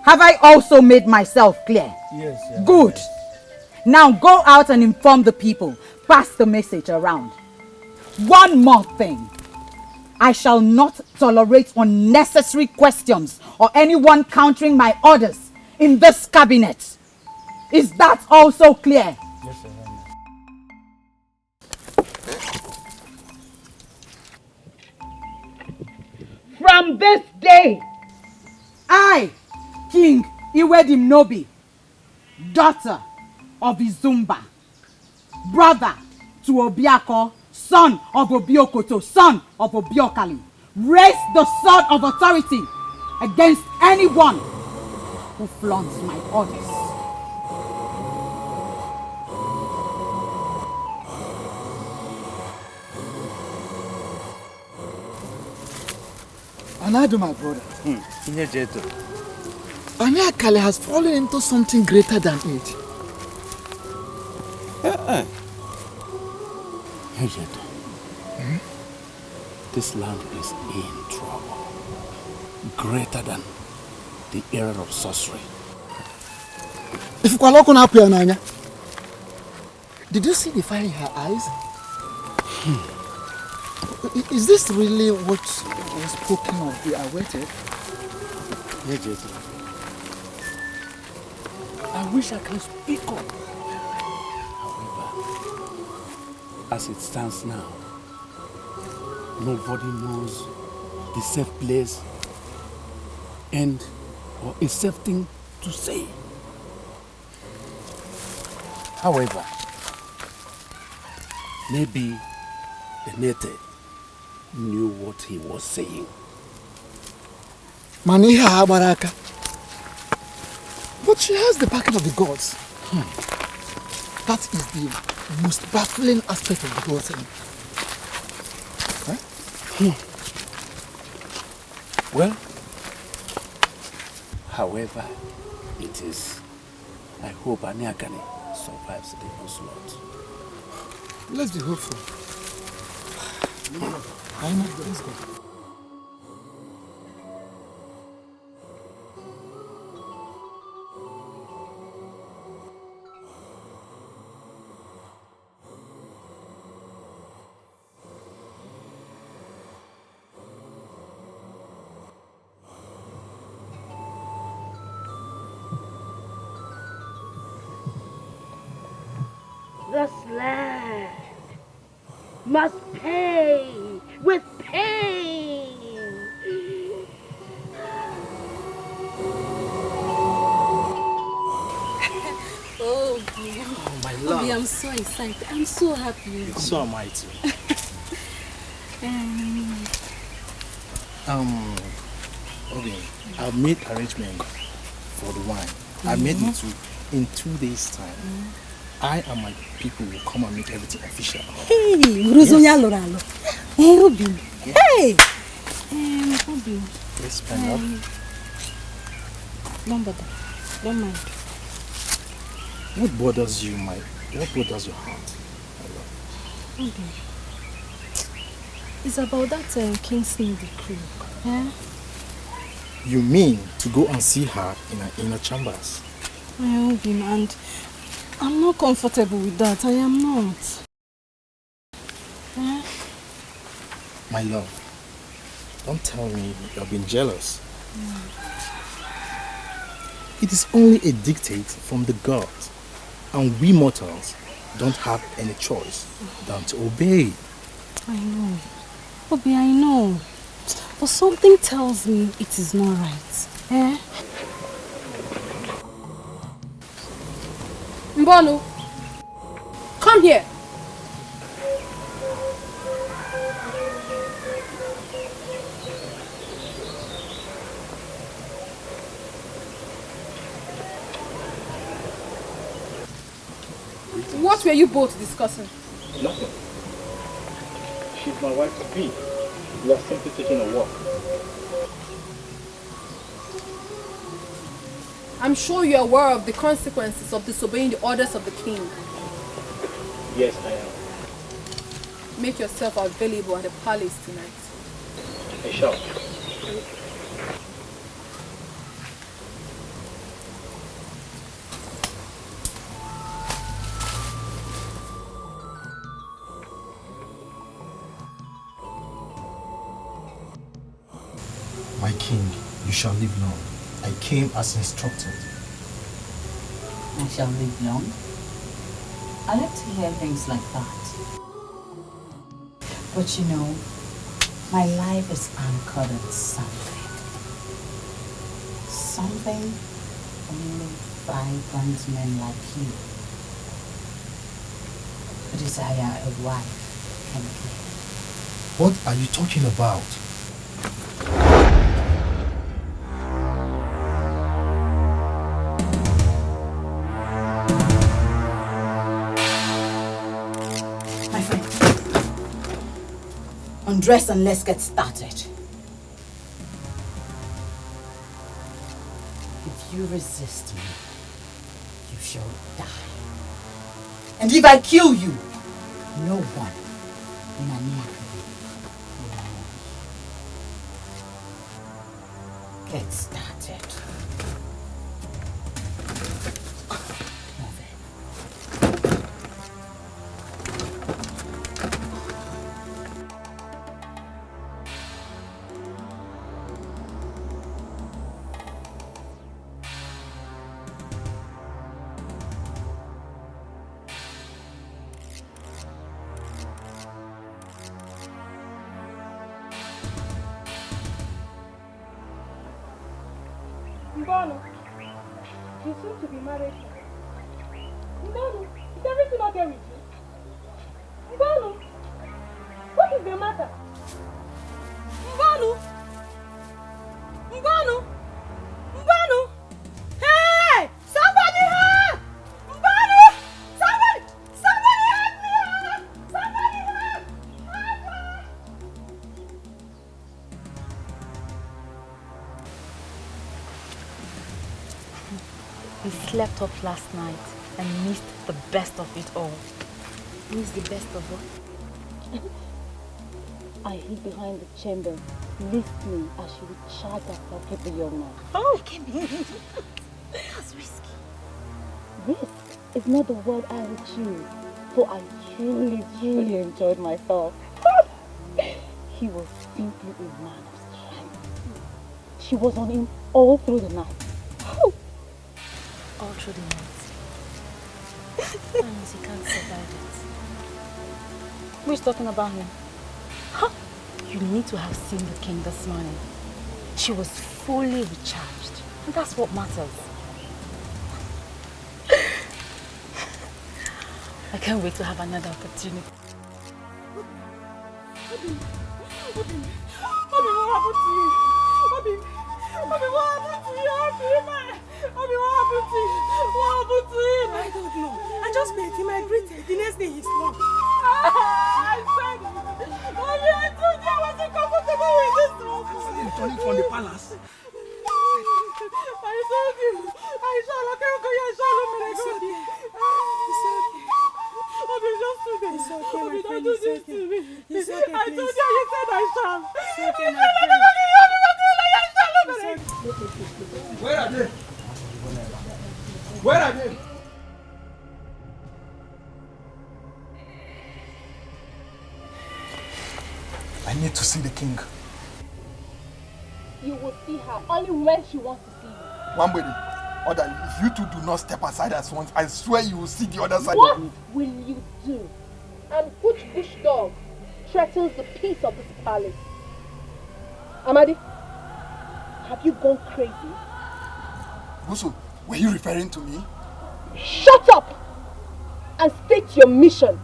Have I also made myself clear? Yes. Good. Now go out and inform the people. pass the message around. One more thing. I shall not tolerate unnecessary questions or anyone countering my orders in this cabinet. Is that also clear? Yes, Your Highness. From this day, I, King Iwedimnobi, daughter of Izumba, brother to Obiako, son of Obiokoto, son of Obiokali, raise the sword of authority against anyone who flaunts my orders. Anadu, my brother. Aniakari has fallen into something greater than it. This land is in trouble. Greater than the era of sorcery. Did you see the fire in her eyes? Is this really what was spoken of the awaited? I wish I can speak up. However, as it stands now, nobody knows the safe place and or a safe thing to say. However, maybe the native knew what he was saying. Maniha Baraka. But she has the backing of the gods. That is the most baffling aspect of the whole thing. Well, however it is, I hope Aniakari survives the onslaught. Let's be hopeful. Aina, let's go. This land must pay with pain. Oh, my love. Obi, I'm so excited. I'm so happy. So am I too. Obi, I've made arrangements for the wine. I made it in 2 days' time. I and my people will come and make everything official. Hey, Uruzonya Loralo. Hey, Obi. Hey! Obi. Yes, my love. Don't bother. Don't mind. What bothers you, what bothers your heart, my love? Obi. It's about that Kingsley decree. Yeah? You mean to go and see her in her inner chambers? Obi, and I'm not comfortable with that. I am not. My love, don't tell me you've been jealous. It is only a dictate from the gods, and we mortals don't have any choice than to obey. I know. Obi, I know. But something tells me it is not right. Mbonu, come here. What were you both discussing? Nothing. She's my wife to be. We are simply taking a walk. I'm sure you're aware of the consequences of disobeying the orders of the king. Yes, I am. Make yourself available at the palace tonight. I shall. My king, you shall live long. I came as instructed. I shall live long. I like to hear things like that. But you know, my life is anchored in something. Something only vibrant men like you who desire a wife can give. What are you talking about? My friend, undress and let's get started. If you resist me, you shall die. And if I kill you, no one in Aniakari will know. Get started. Mbano, you seem to be married. Mbano, is everything okay with you? Mbano, what is the matter? Mbano, Mbano, Mbano, hey, somebody help! Mbano, somebody help me! Somebody help! We slept off last night and missed the best of it all. Missed the best of all? I hid behind the chamber, listening as she would chat herself with the young man. Oh, I can't believe it. That's risky. Risk is not the word I would choose, for I truly enjoyed myself. He was simply a man of strength. She was on him all through the night. All through the night. That means you can't survive it. Who's talking about him? Huh? You need to have seen the king this morning. She was fully recharged. And that's what matters. I can't wait to have another opportunity. Obi, what happened to you? Obi, what happened to you? Obi, what happened to you? What happened to him? I don't know. I just met him. I greeted. The next day he's gone. I said, Obi, I told you I wasn't comfortable with this one. Returning from the palace. I told you. I shall okay. It's okay. It's okay. Obi, just today. It's okay, Obi, don't do this to me. It's okay, please. I told you said I shall. It's okay, my friend. Where are they? Where are they? I need to see the king. You will see her only when she wants to see you. Wambedi, orderly, if you two do not step aside at once, I swear you will see the other side What of me. will you do? And which bush dog threatens the peace of this palace? Amadi, have you gone crazy? Busu, were you referring to me? Shut up and state your mission.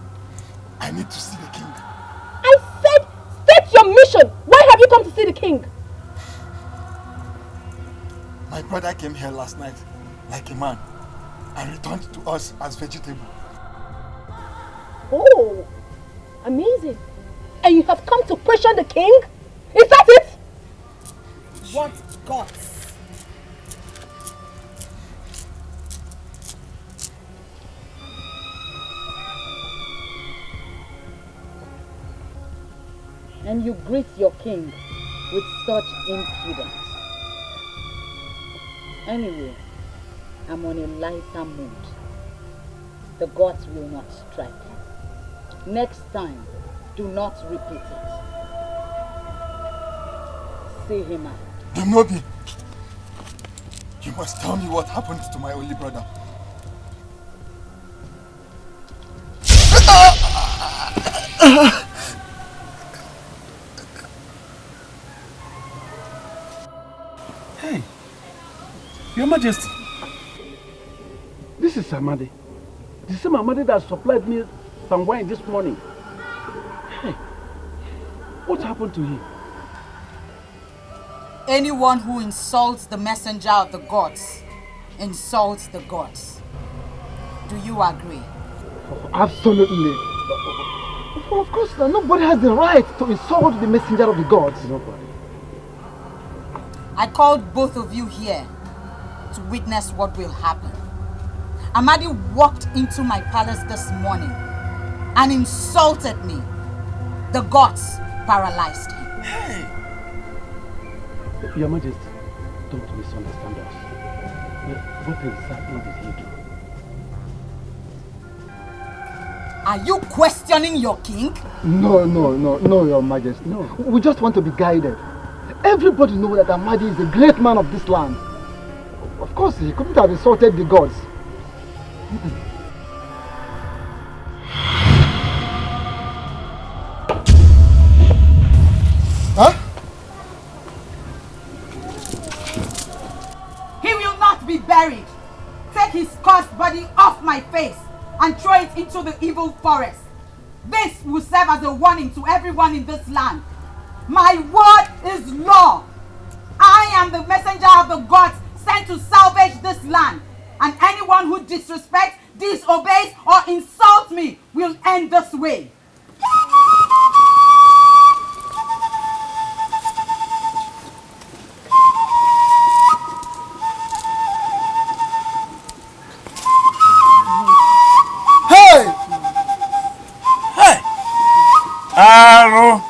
I need to see the king. I said state your mission. Why have you come to see the king? My brother came here last night like a man and returned to us as vegetable. Oh, amazing. And you have come to question the king? Is that it? What gods? And you greet your king with such impudence. Anyway, I'm on a lighter mood. The gods will not strike. Next time, do not repeat it. See him out. Demobi, you must tell me what happened to my only brother. Hey, Your Majesty. This is Amadi. The same Amadi that supplied me some wine this morning. Hey, what happened to him? Anyone who insults the messenger of the gods insults the gods. Do you agree? Oh, absolutely. Well, of course, nobody has the right to insult the messenger of the gods. Nobody. I called both of you here to witness what will happen. Amadi walked into my palace this morning and insulted me. The gods paralyzed him. Hey! Your Majesty, don't misunderstand us. What exactly did he do? Are you questioning your king? No, Your Majesty. No. We just want to be guided. Everybody knows that Amadi is a great man of this land. Of course, he couldn't have insulted the gods. Huh? He will not be buried. Take his cursed body off my face and throw it into the evil forest. This will serve as a warning to everyone in this land. My word is law. I am the messenger of the gods sent to salvage this land. And anyone who disrespects, disobeys, or insults me will end this way. Hey! Hey! Arrow!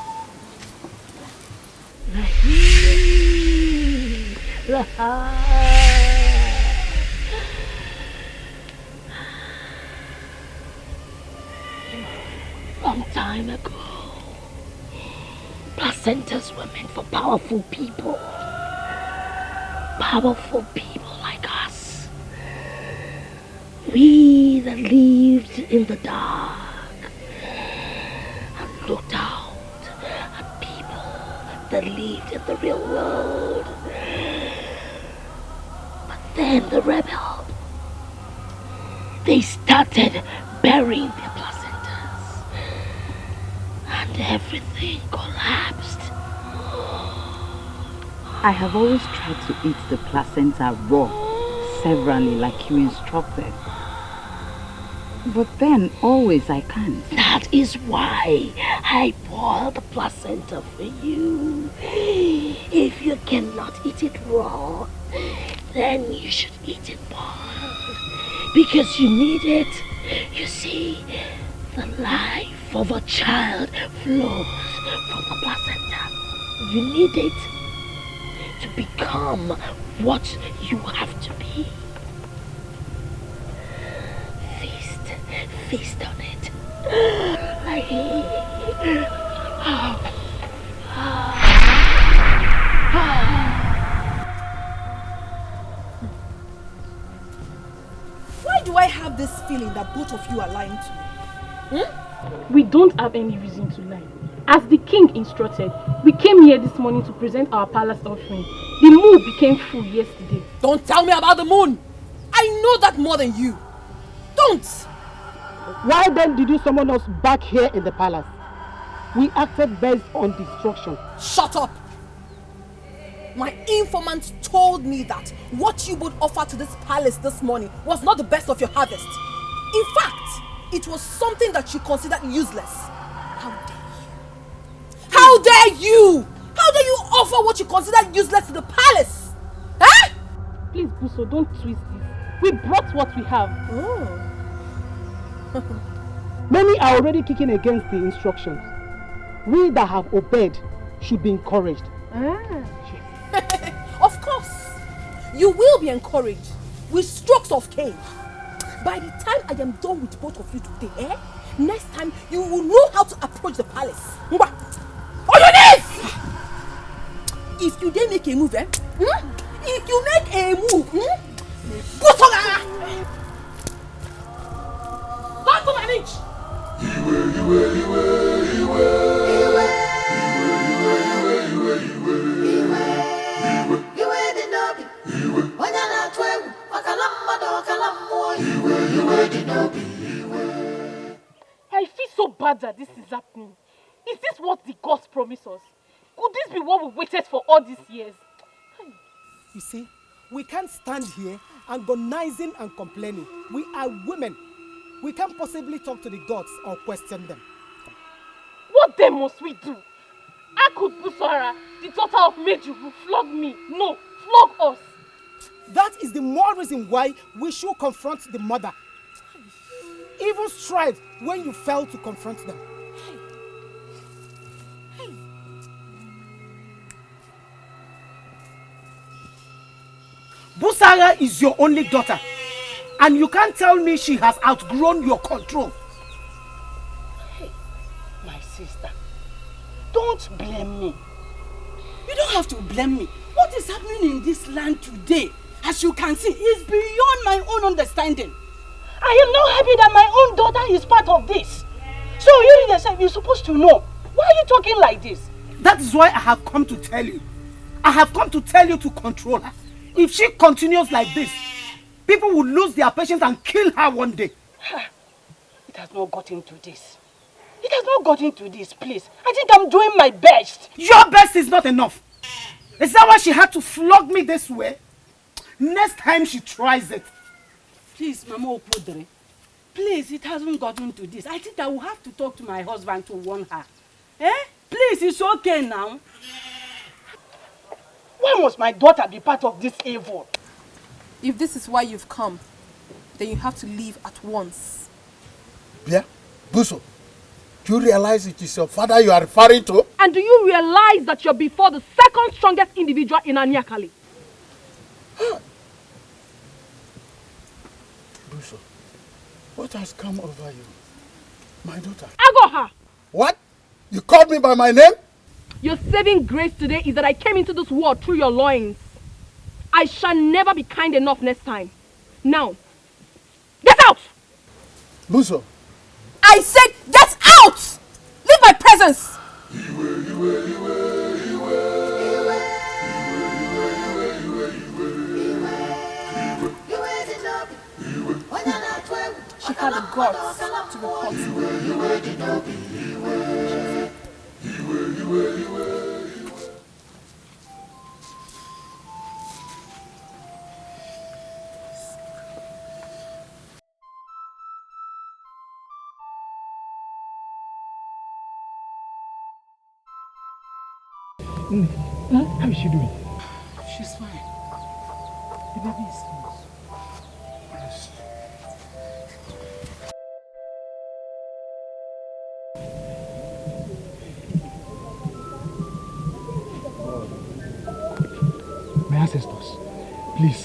Long time ago, placentas were meant for powerful people. Powerful people like us. We that lived in the dark and looked out at people that lived in the real world. But then the rebel, they started burying their placentas and everything collapsed. I have always tried to eat the placenta raw, severally like you instructed. But then always I can't. That is why I boiled the placenta for you. If you cannot eat it raw, then you should eat it boiled. Because you need it. You see, the life of a child flows from the placenta. You need it to become what you have to be. Feast on it. Why do I have this feeling that both of you are lying to me? We don't have any reason to lie. As the king instructed, we came here this morning to present our palace offering. The moon became full yesterday. Don't tell me about the moon! I know that more than you. Don't! Why then did you summon us back here in the palace? We acted based on instruction. Shut up! My informant told me that what you would offer to this palace this morning was not the best of your harvest. In fact, it was something that you considered useless. How dare you? How dare you? How dare you offer what you consider useless to the palace? Eh? Please, Buso, don't twist this. We brought what we have. Oh. Many are already kicking against the instructions. We that have obeyed should be encouraged. Of course, you will be encouraged with strokes of cane. By the time I am done with both of you today, next time you will know how to approach the palace. On your knees! if you didn't make a move, if you make a move, don't go manage. I feel so bad that this is happening. Is this what the gods promised us? Could this be what we waited for all these years? You see, we can't stand here agonizing and complaining. We are women. We can't possibly talk to the gods or question them. What then must we do? How could Busara, the daughter of Meju, flog me? No, flog us. That is the more reason why we should confront the mother. Even strive when you fail to confront them. Busara is your only daughter, and you can't tell me she has outgrown your control. Hey, my sister, don't blame me. You don't have to blame me. What is happening in this land today, as you can see, is beyond my own understanding. I am not happy that my own daughter is part of this. So you yourself, you're supposed to know. Why are you talking like this? That is why I have come to tell you. I have come to tell you to control her. If she continues like this, people will lose their patience and kill her one day. It has not gotten to this. It has not gotten to this, please. I think I'm doing my best. Your best is not enough. Is that why she had to flog me this way? Next time she tries it. Please, Mama Opodre. Please, it hasn't gotten to this. I think I will have to talk to my husband to warn her. Please, it's okay now. Why must my daughter be part of this evil? If this is why you've come, then you have to leave at once. Yeah, Buso, do you realize it is your father you are referring to? And do you realize that you're before the second strongest individual in Aniakari? Buso, what has come over you? My daughter. Agoha! What? You called me by my name? Your saving grace today is that I came into this world through your loins. I shall never be kind enough next time. Now, get out! Buso. I said get out! Leave my presence! She had the guts to report me. How is she doing? She's fine. The baby is loose. My ancestors, please,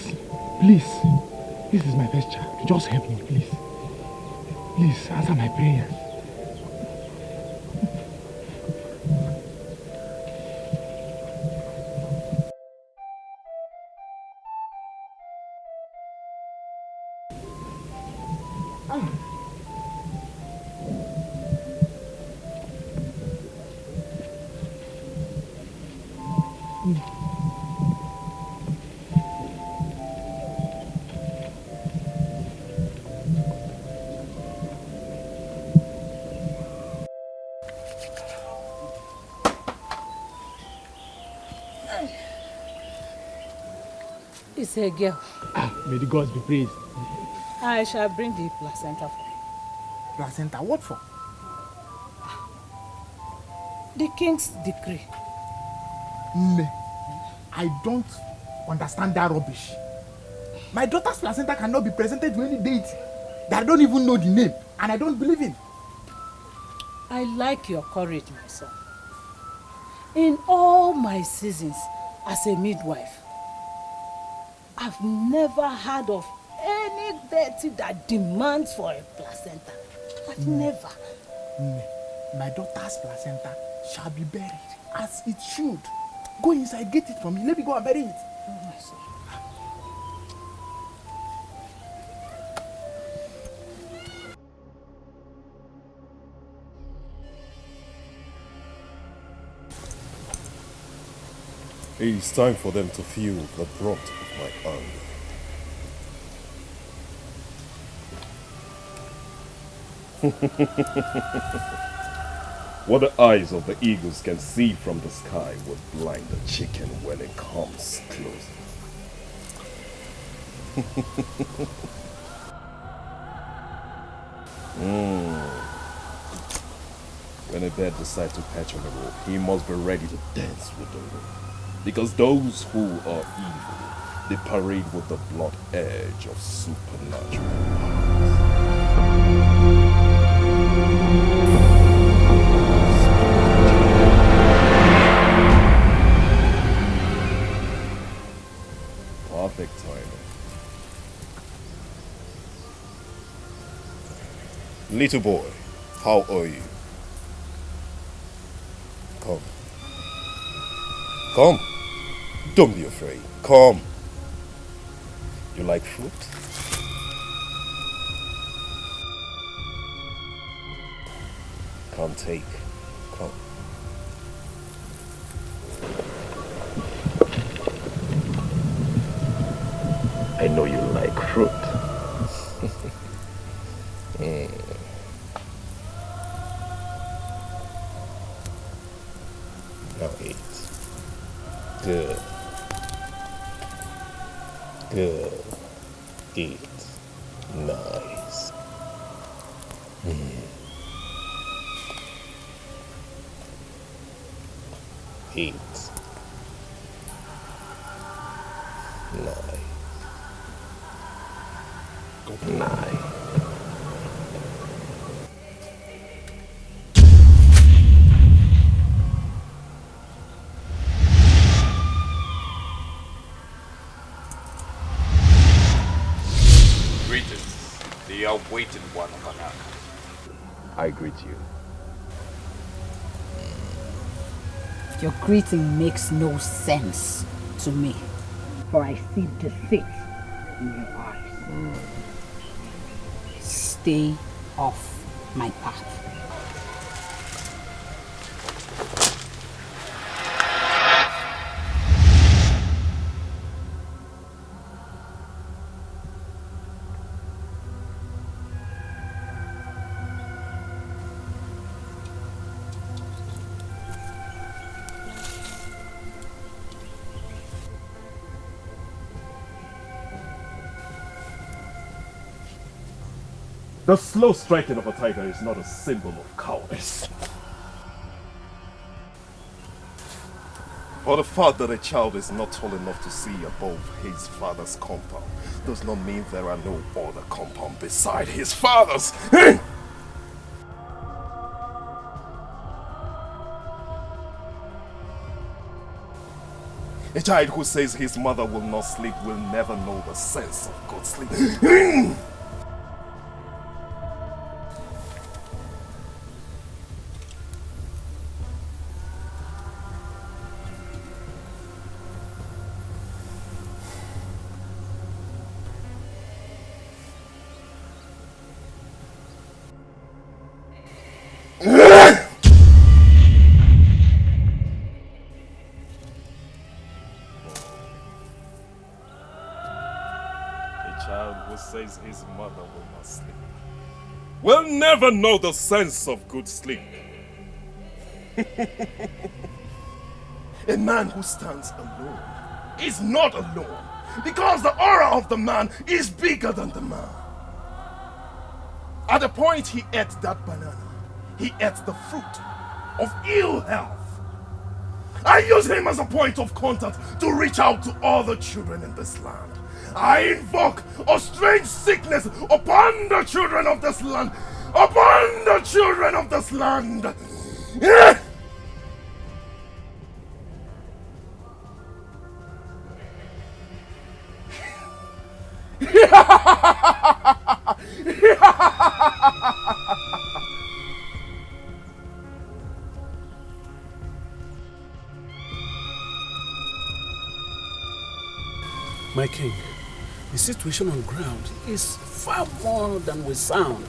please, this is my first child. Just help me, please. Please, answer my prayer. It's a girl. May the gods be praised. I shall bring the placenta for you. Placenta, what for? The king's decree. Me, I don't understand that rubbish. My daughter's placenta cannot be presented to any deity that I don't even know the name and I don't believe in. I like your courage, my son. In all my seasons as a midwife, I've never heard of any deity that demands for a placenta. I've never. My daughter's placenta shall be buried as it should. Go inside, get it from me. Let me go and bury it. Oh, my son. It is time for them to feel the brunt of my anger. What the eyes of the eagles can see from the sky would blind the chicken when it comes close. When a bird decides to perch on a rope, he must be ready to dance with the rope. Because those who are evil, they parade with the blunt edge of supernatural perfect timing. Little boy, how are you? Come. Come. Don't be afraid. Come. You like fruit? Come take. Come. I know you like fruit. Now eat. Good. Good. Eat. Nice. Eat. Nice. Good night. Greetings, the awaited one of Aniakari. I greet you. Your greeting makes no sense to me. For I see deceit in your eyes. Stay off my path. The slow striking of a tiger is not a symbol of cowardice. For the fact that a child is not tall enough to see above his father's compound does not mean there are no other compound beside his father's. A child who says his mother will not sleep will never know the sense of good sleep. Says his mother will not sleep will never know the sense of good sleep. A man who stands alone is not alone because the aura of the man is bigger than the man. At the point he ate that banana, he ate the fruit of ill health. I use him as a point of contact to reach out to all the children in this land. I invoke a strange sickness upon the children of this land. Upon the children of this land. My king, the situation on ground is far more than we sound.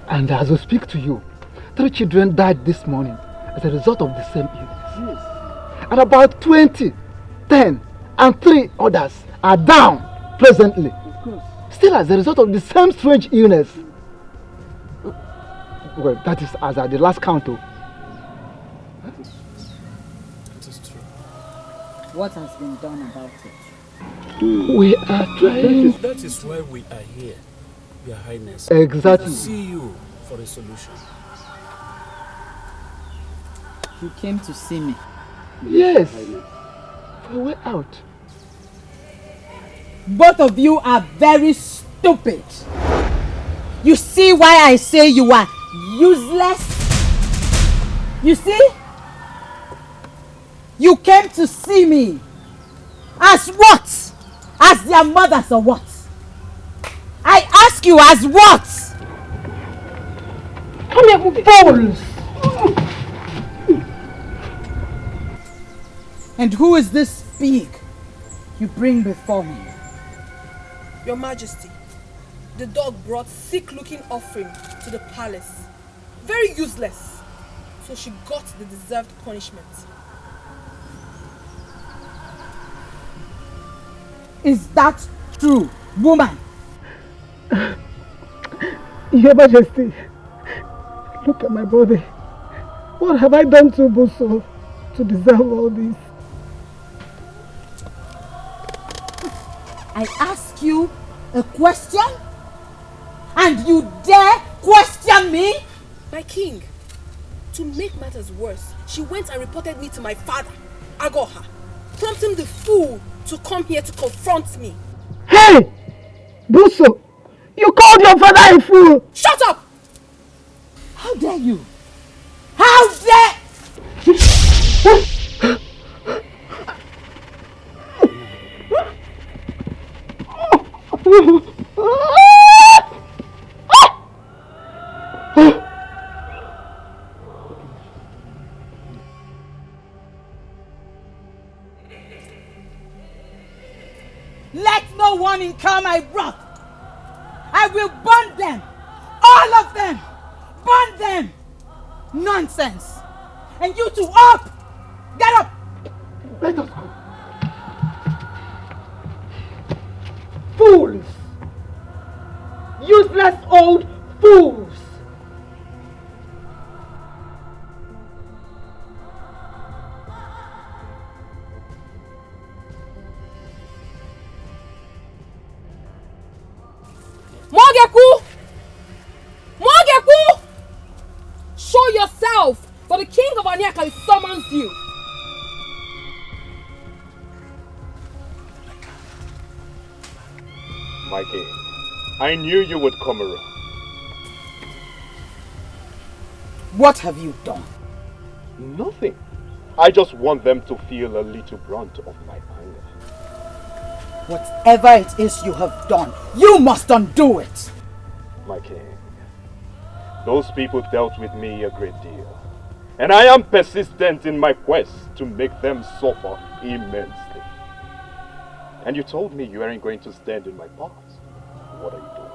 And as we speak to you, 3 children died this morning as a result of the same illness. Yes. And about 20, 10, and 3 others are down presently. Of course. Still as a result of the same strange illness. Well, that is as at the last count. That is true. What has been done about it? We are trying. That is why we are here, Your Highness. Exactly. To see you for a solution. You came to see me? Yes. For a way out. Both of you are very stupid. You see why I say you are useless? You see? You came to see me. As what? As their mothers or what? I ask you, as what? Come here, fools! And who is this pig you bring before me? Your Majesty, the dog brought sick-looking offering to the palace. Very useless. So she got the deserved punishment. Is that true, woman? Your Majesty, look at my body. What have I done to Buso to deserve all this? I ask you a question and you dare question me? My king, to make matters worse, she went and reported me to my father, Agoha, prompting the fool to come here to confront me. Hey! Buso! You called your father a fool! Shut up! How dare you? How dare... Let no one incur my wrath. I will burn them. All of them. Burn them. Nonsense. And you two, up. Get up. Let us go. Fools. Useless old fools. Mogeku! Mogeku! Show yourself, for the king of Aniakari summons you. My king, I knew you would come around. What have you done? Nothing. I just want them to feel a little brunt of my anger. Whatever it is you have done, you must undo it. My king, those people dealt with me a great deal. And I am persistent in my quest to make them suffer immensely. And you told me you weren't going to stand in my path. What are you doing?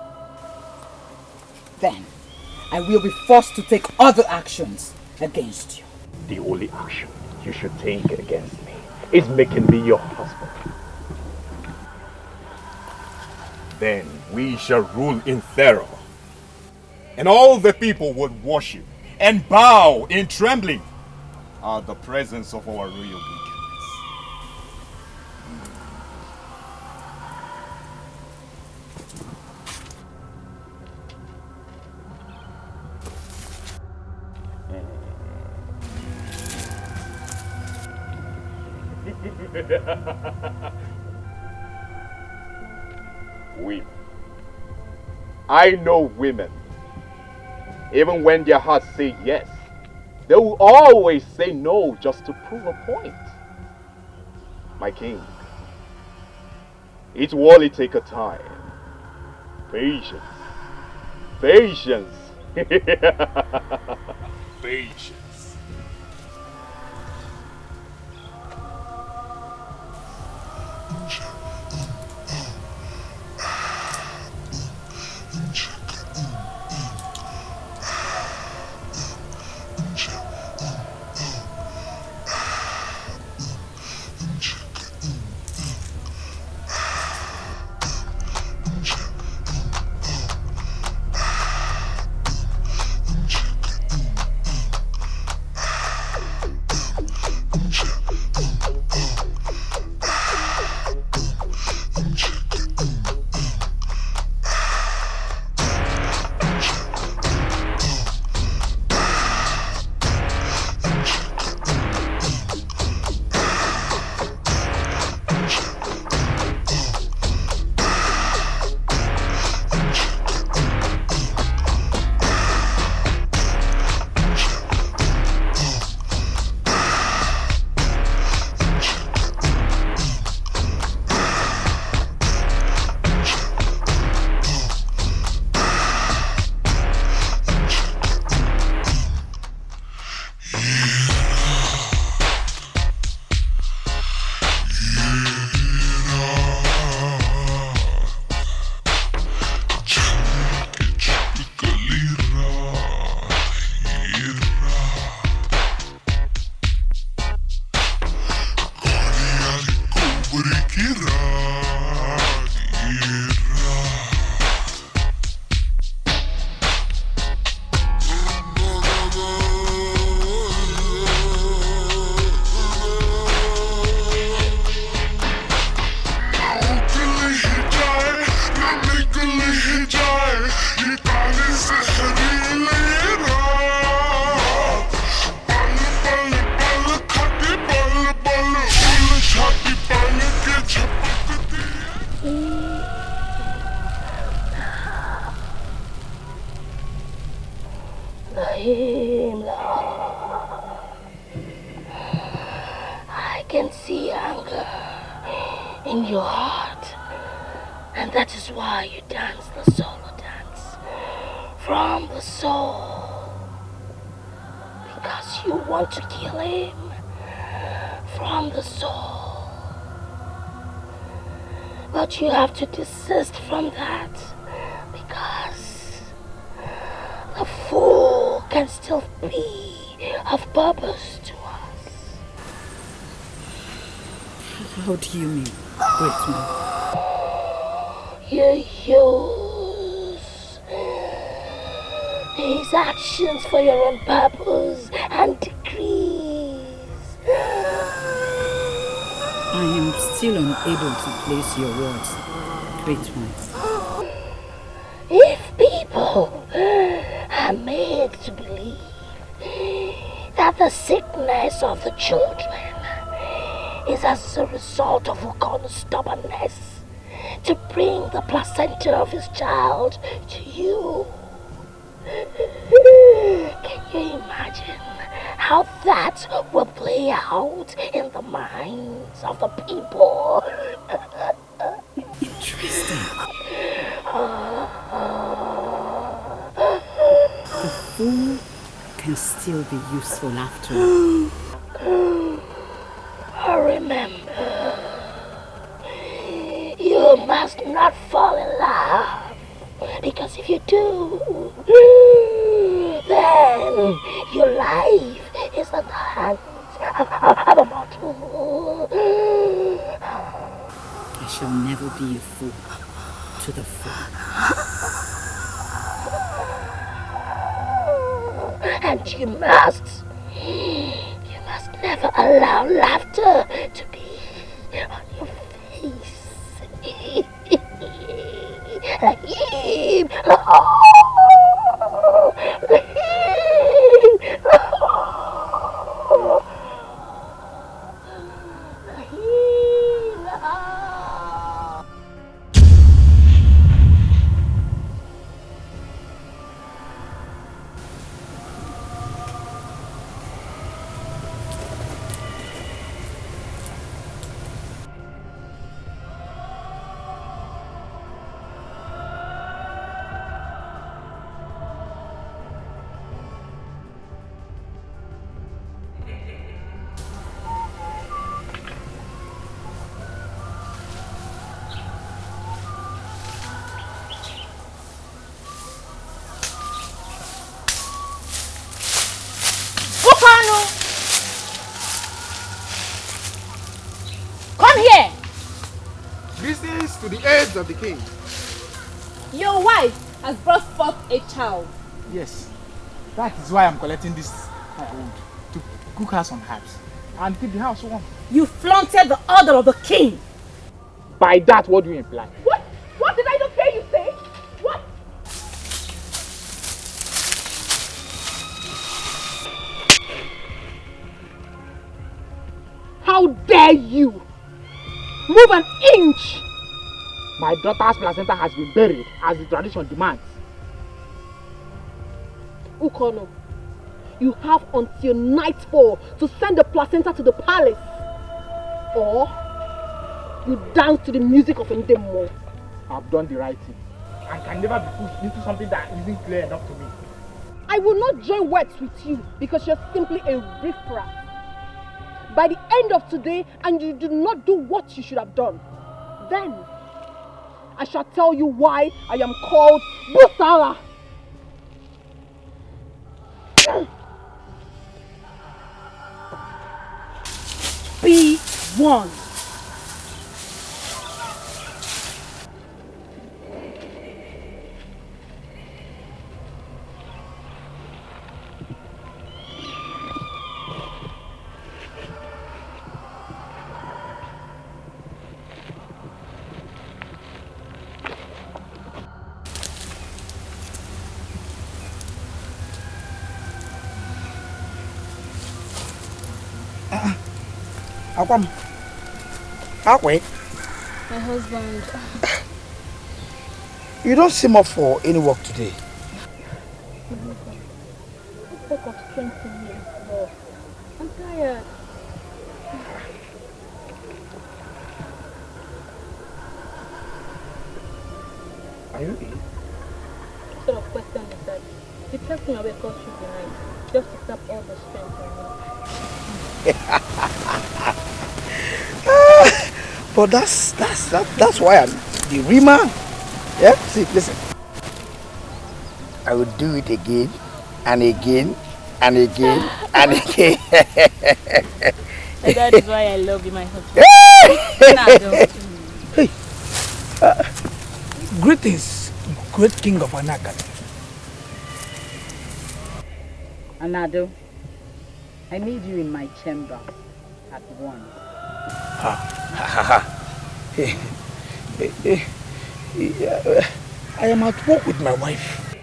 Then, I will be forced to take other actions against you. The only action you should take against me is making me your husband. Then we shall rule in terror. And all the people would worship and bow in trembling at the presence of our royal beacons. Women. I know women. Even when their hearts say yes, they will always say no just to prove a point. My king, it will only take a time. Patience. Patience. Patience. I can see anger in your heart, and that is why you dance the solo dance from the soul, because you want to kill him from the soul. But you have to desist from that, because the fool can still be of purpose to us. How do you mean, great man? You use these actions for your own purpose and decrees. I am still unable to place your words, great man. If people are made to believe that the sickness of the children is as a result of Okoro's stubbornness to bring the placenta of his child to you, can you imagine how that will play out in the minds of the people? Interesting. The fool can still be useful after all. Remember, you must not fall in love, because if you do, then your life is in the hands of a mortal. I shall never be a fool to the fool. And you must never allow laughter to be on your face. Come here! Greetings to the aides of the king. Your wife has brought forth a child. Yes, that is why I'm collecting this wood to cook her some herbs and keep the house warm. You flaunted the order of the king. By that, what do you imply? What? What did I not hear you say? What? How dare you move an inch? My daughter's placenta has been buried as the tradition demands. Okaro, you have until nightfall to send the placenta to the palace, or you dance to the music of Ndemo. I've done the right thing and can never be pushed into something that isn't clear enough to me. I will not join words with you because you're simply a riffraff. By the end of today, and you do not do what you should have done, then I shall tell you why I am called Busara. Be one. Akwam. Uwakwe. My husband. You don't seem up for any work today. Talk of strength in me, Lord. I'm tired. Are you ill? What sort of question is that? You kept me awake all through the night just to tap all the strength in me. But that's why I'm the real man. Yeah? See, listen. I will do it again and again and again and again. And that is why I love you, my husband. Hey, greetings, great king of Aniakari. Anado, I need you in my chamber at once. I am at work with my wife.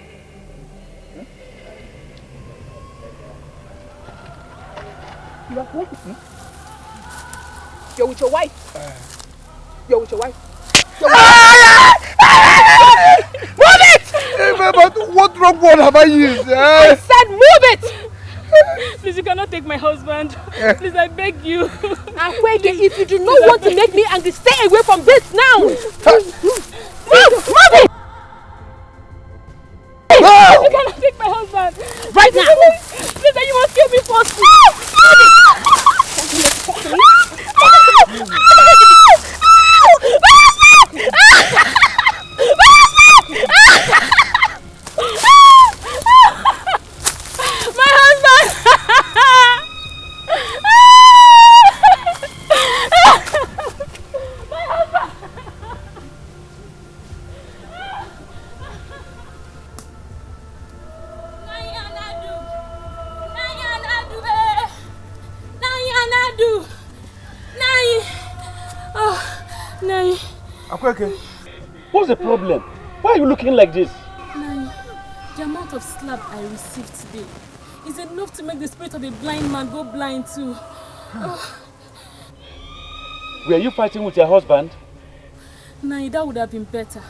You are what with me? You're with your wife. You're with your wife. Move it! But what wrong word have I used? I said move it! Please, you cannot take my husband. Please, I beg you. Akwege, if you do not want to make me angry, stay away from this now. Move it! No! You cannot take my husband. Right now! Please, you must kill me first. My husband! My husband! Akweke, what's the problem? Why are you looking like this? Nai, the amount of slap I received today is enough to make the spirit of a blind man go blind too. Were you fighting with your husband? Nai, that would have been better.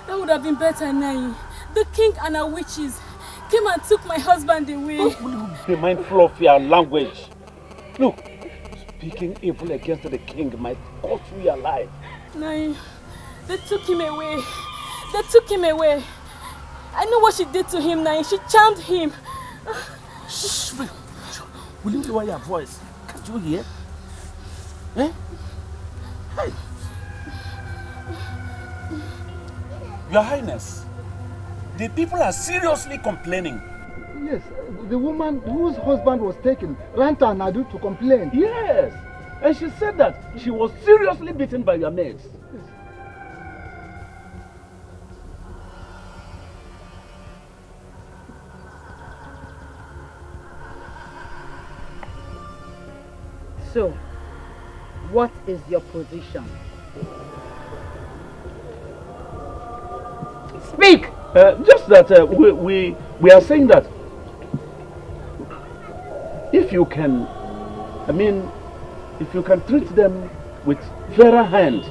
That would have been better, Nai. The king and our witches came and took my husband away. Be mindful of your language. Look, speaking evil against the king might cost you your life. Nai, they took him away. They took him away. I know what she did to him, Nai. She charmed him. Shh, wait. Will you lower your voice? Can't you hear? Eh? Hey. Your Highness, the people are seriously complaining. Yes, the woman whose husband was taken ran to Anadu to complain. Yes, and she said that she was seriously beaten by your mates. Yes. So, what is your position? Speak! Just that we are saying that if you can, if you can treat them with fairer hand,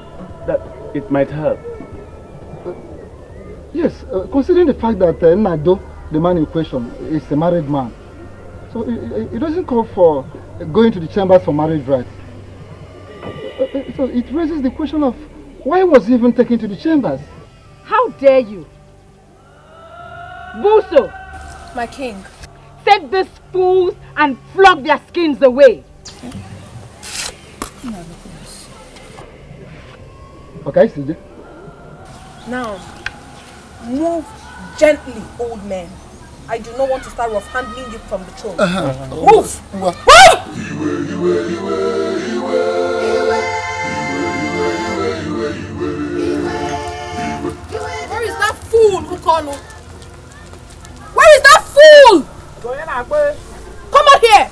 that it might help. Yes, considering the fact that Nado, the man in question, is a married man, so it doesn't call for going to the chambers for marriage rights. So it raises the question of why was he even taken to the chambers? How dare you? Buso! My king. Take these fools and flog their skins away. Okay, CJ. Now, move gently, old man. I do not want to start rough-handling you from the throne. Move! Move! Where is that fool, Okaro? Where is that fool? Come out here!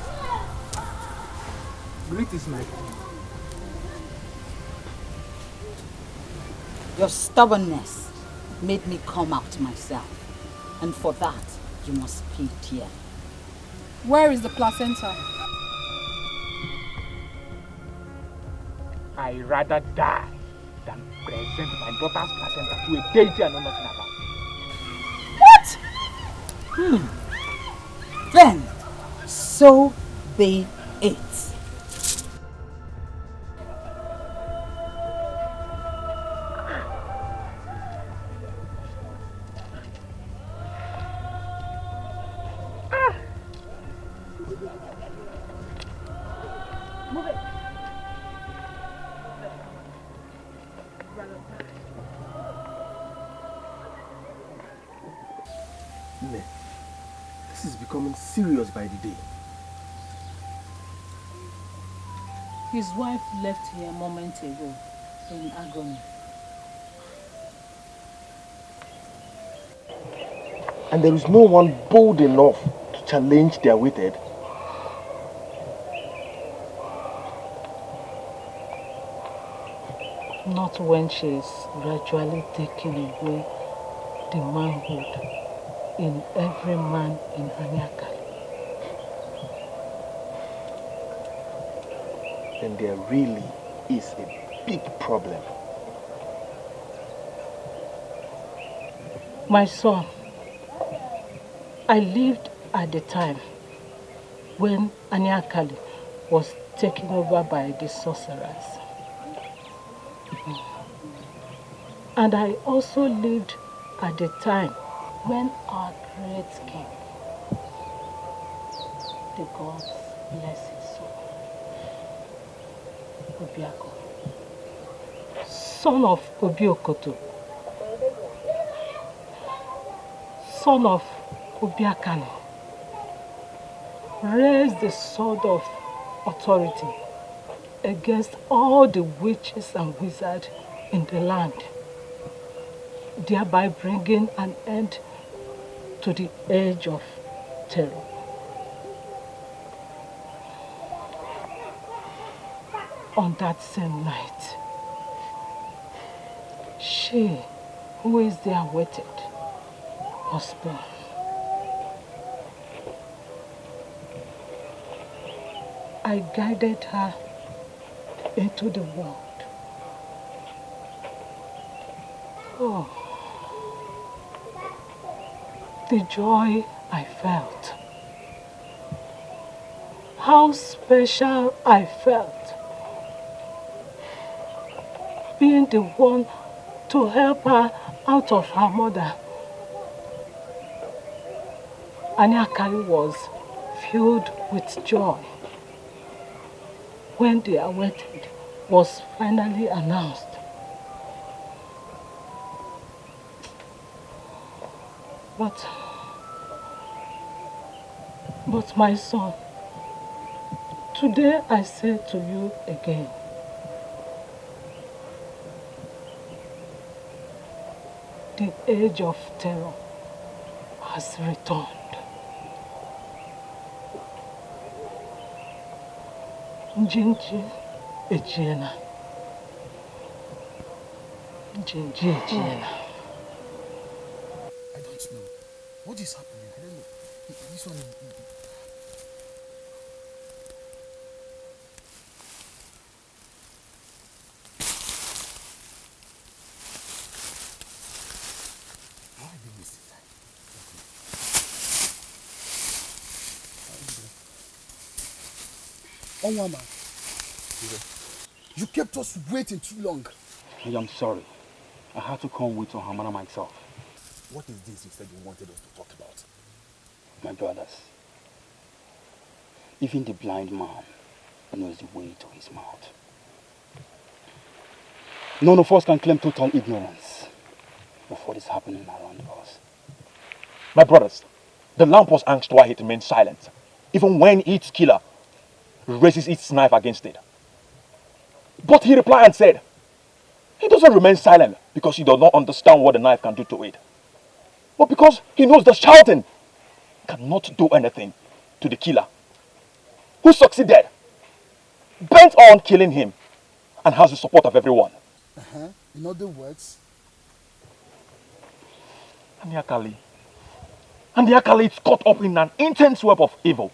Greetings, my king. Your stubbornness made me come out myself. And for that, you must pay dear. Where is the placenta? I rather die than present my daughter's placenta to a deity I know nothing about. What? Then, so be it. This is becoming serious by the day. His wife left here a moment ago in agony. And there is no one bold enough to challenge their waited. Not when she is gradually taking away the manhood in every man in Aniakari. Then there really is a big problem. My son, I lived at the time when Aniakari was taken over by the sorcerers. And I also lived at the time when our great king, the gods bless his soul, Obiako, son of Obiokoto, son of Obiakani, raised the sword of authority against all the witches and wizards in the land, thereby bringing an end to the age of terror. On that same night, she, who is there waited, was born. I guided her into the world. Oh, the joy I felt. How special I felt. Being the one to help her out of her mother. Aniakari was filled with joy when the awaited was finally announced. But my son, today I say to you again, the age of terror has returned. Njinji ejiena. Njinji ejiena. I don't know. What is happening? I don't know. This one is... Oh, Mama. You kept us waiting too long. I am sorry. I had to come with Ohamana myself. What is this you said you wanted us to talk about? My brothers, even the blind man knows the way to his mouth. None of us can claim total ignorance of what is happening around us. My brothers, the lamp was angst while it remained silent, even when its killer raises its knife against it. But he replied and said, he doesn't remain silent because he does not understand what the knife can do to it, but because he knows the shouting cannot do anything to the killer, who succeeded, bent on killing him, and has the support of everyone. In other words? Aniakari is caught up in an intense web of evil.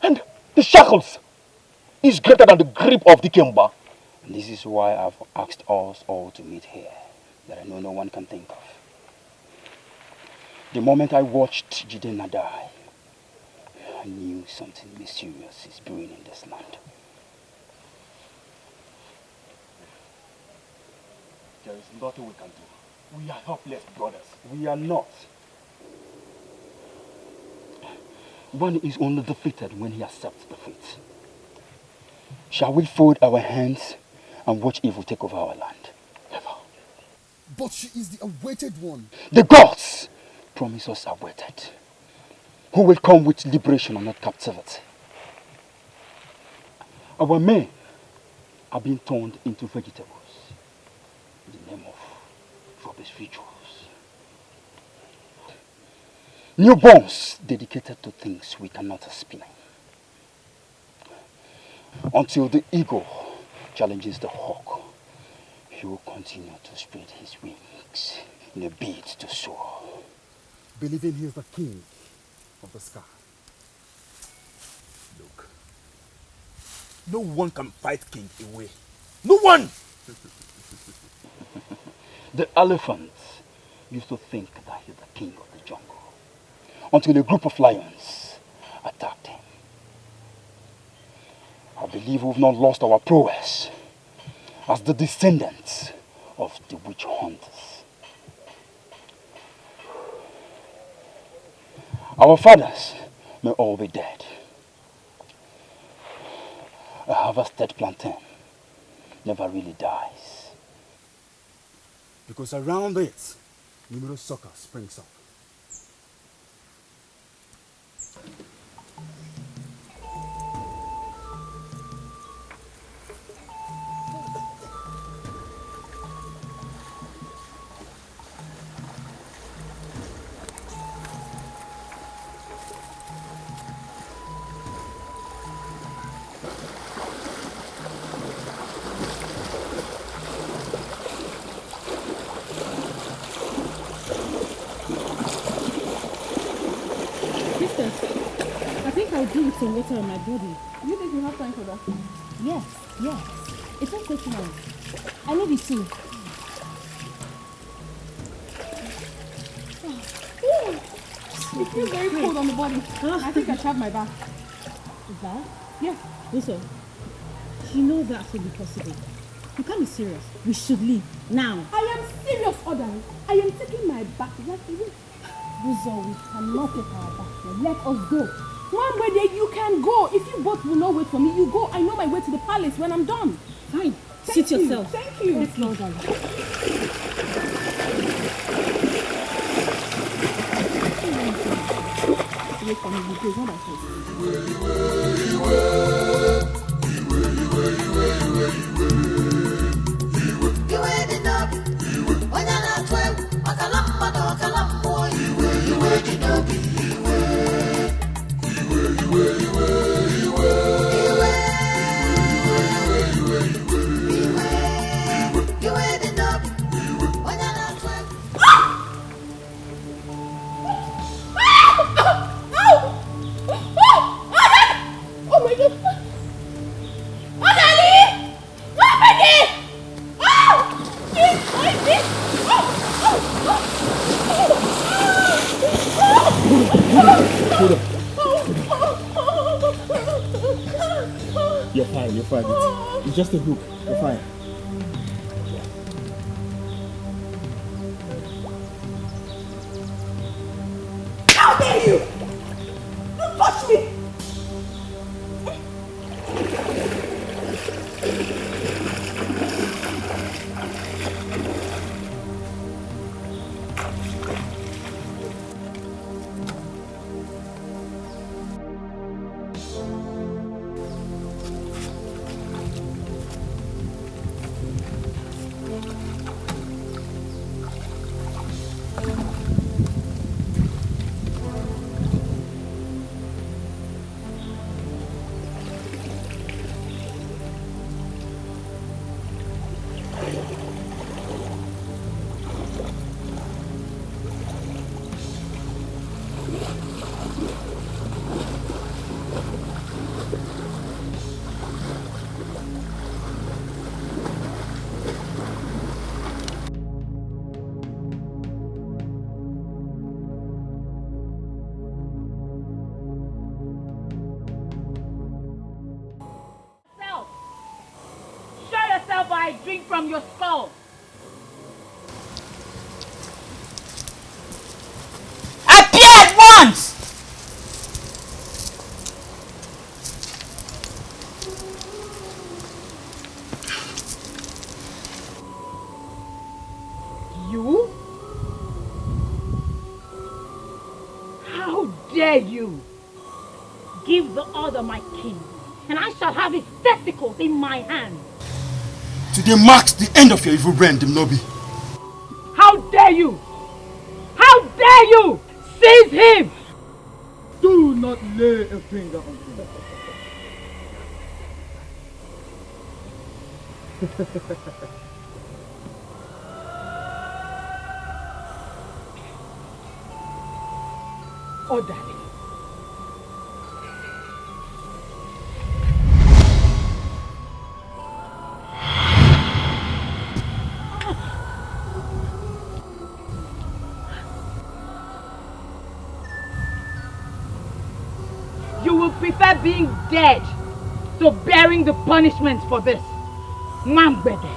And the shackles is greater than the grip of Dikeh, And this is why I've asked us all to meet here, that I know no one can think of. The moment I watched Jidenna die, I knew something mysterious is brewing in this land. There is nothing we can do. We are helpless, brothers. We are not. One is only defeated when he accepts defeat. Shall we fold our hands and watch evil take over our land? Never. But she is the awaited one. The gods promise us awaited, who will come with liberation and not captivity. Our men are being turned into vegetables in the name of rubbish rituals. Newborns dedicated to things we cannot explain. Until the eagle challenges the hawk, he will continue to spread his wings in a bid to soar. Believing he is the king of the sky. Look, no one can fight king away. No one! The elephant used to think that he's the king of the jungle, until a group of lions attacked him. I believe we've not lost our prowess as the descendants of the witch hunters. Our fathers may all be dead. A harvested plantain never really dies. Because around it, numerous sucker springs up. Some water on my body. Do you think you have time for that? Yes. It won't take long. I need it too. You feel very cold on the body. I think I should have my bath. Bath? Yes. Listen, you know that will be possible. You can't be serious. We should leave now. I am serious, Odan. I am taking my bath right away. Buzo, we cannot take our bath here. Let us go. One way there, you can go. If you both will not wait for me, you go. I know my way to the palace when I'm done. Fine. Sit yourself. Thank you. Let's go, darling. Wait for me, because what I You're fine. It's just a hook. You're fine. How dare you! Don't touch me! before I drink from your skull. Appear at once! You? How dare you? Give the order, my king, and I shall have his testicles in my hand. Today marks the end of your evil reign, Dimnobi. How dare you? How dare you? Seize him! Do not lay a finger on him. Orderly. You will prefer being dead to bearing the punishment for this. Mambede.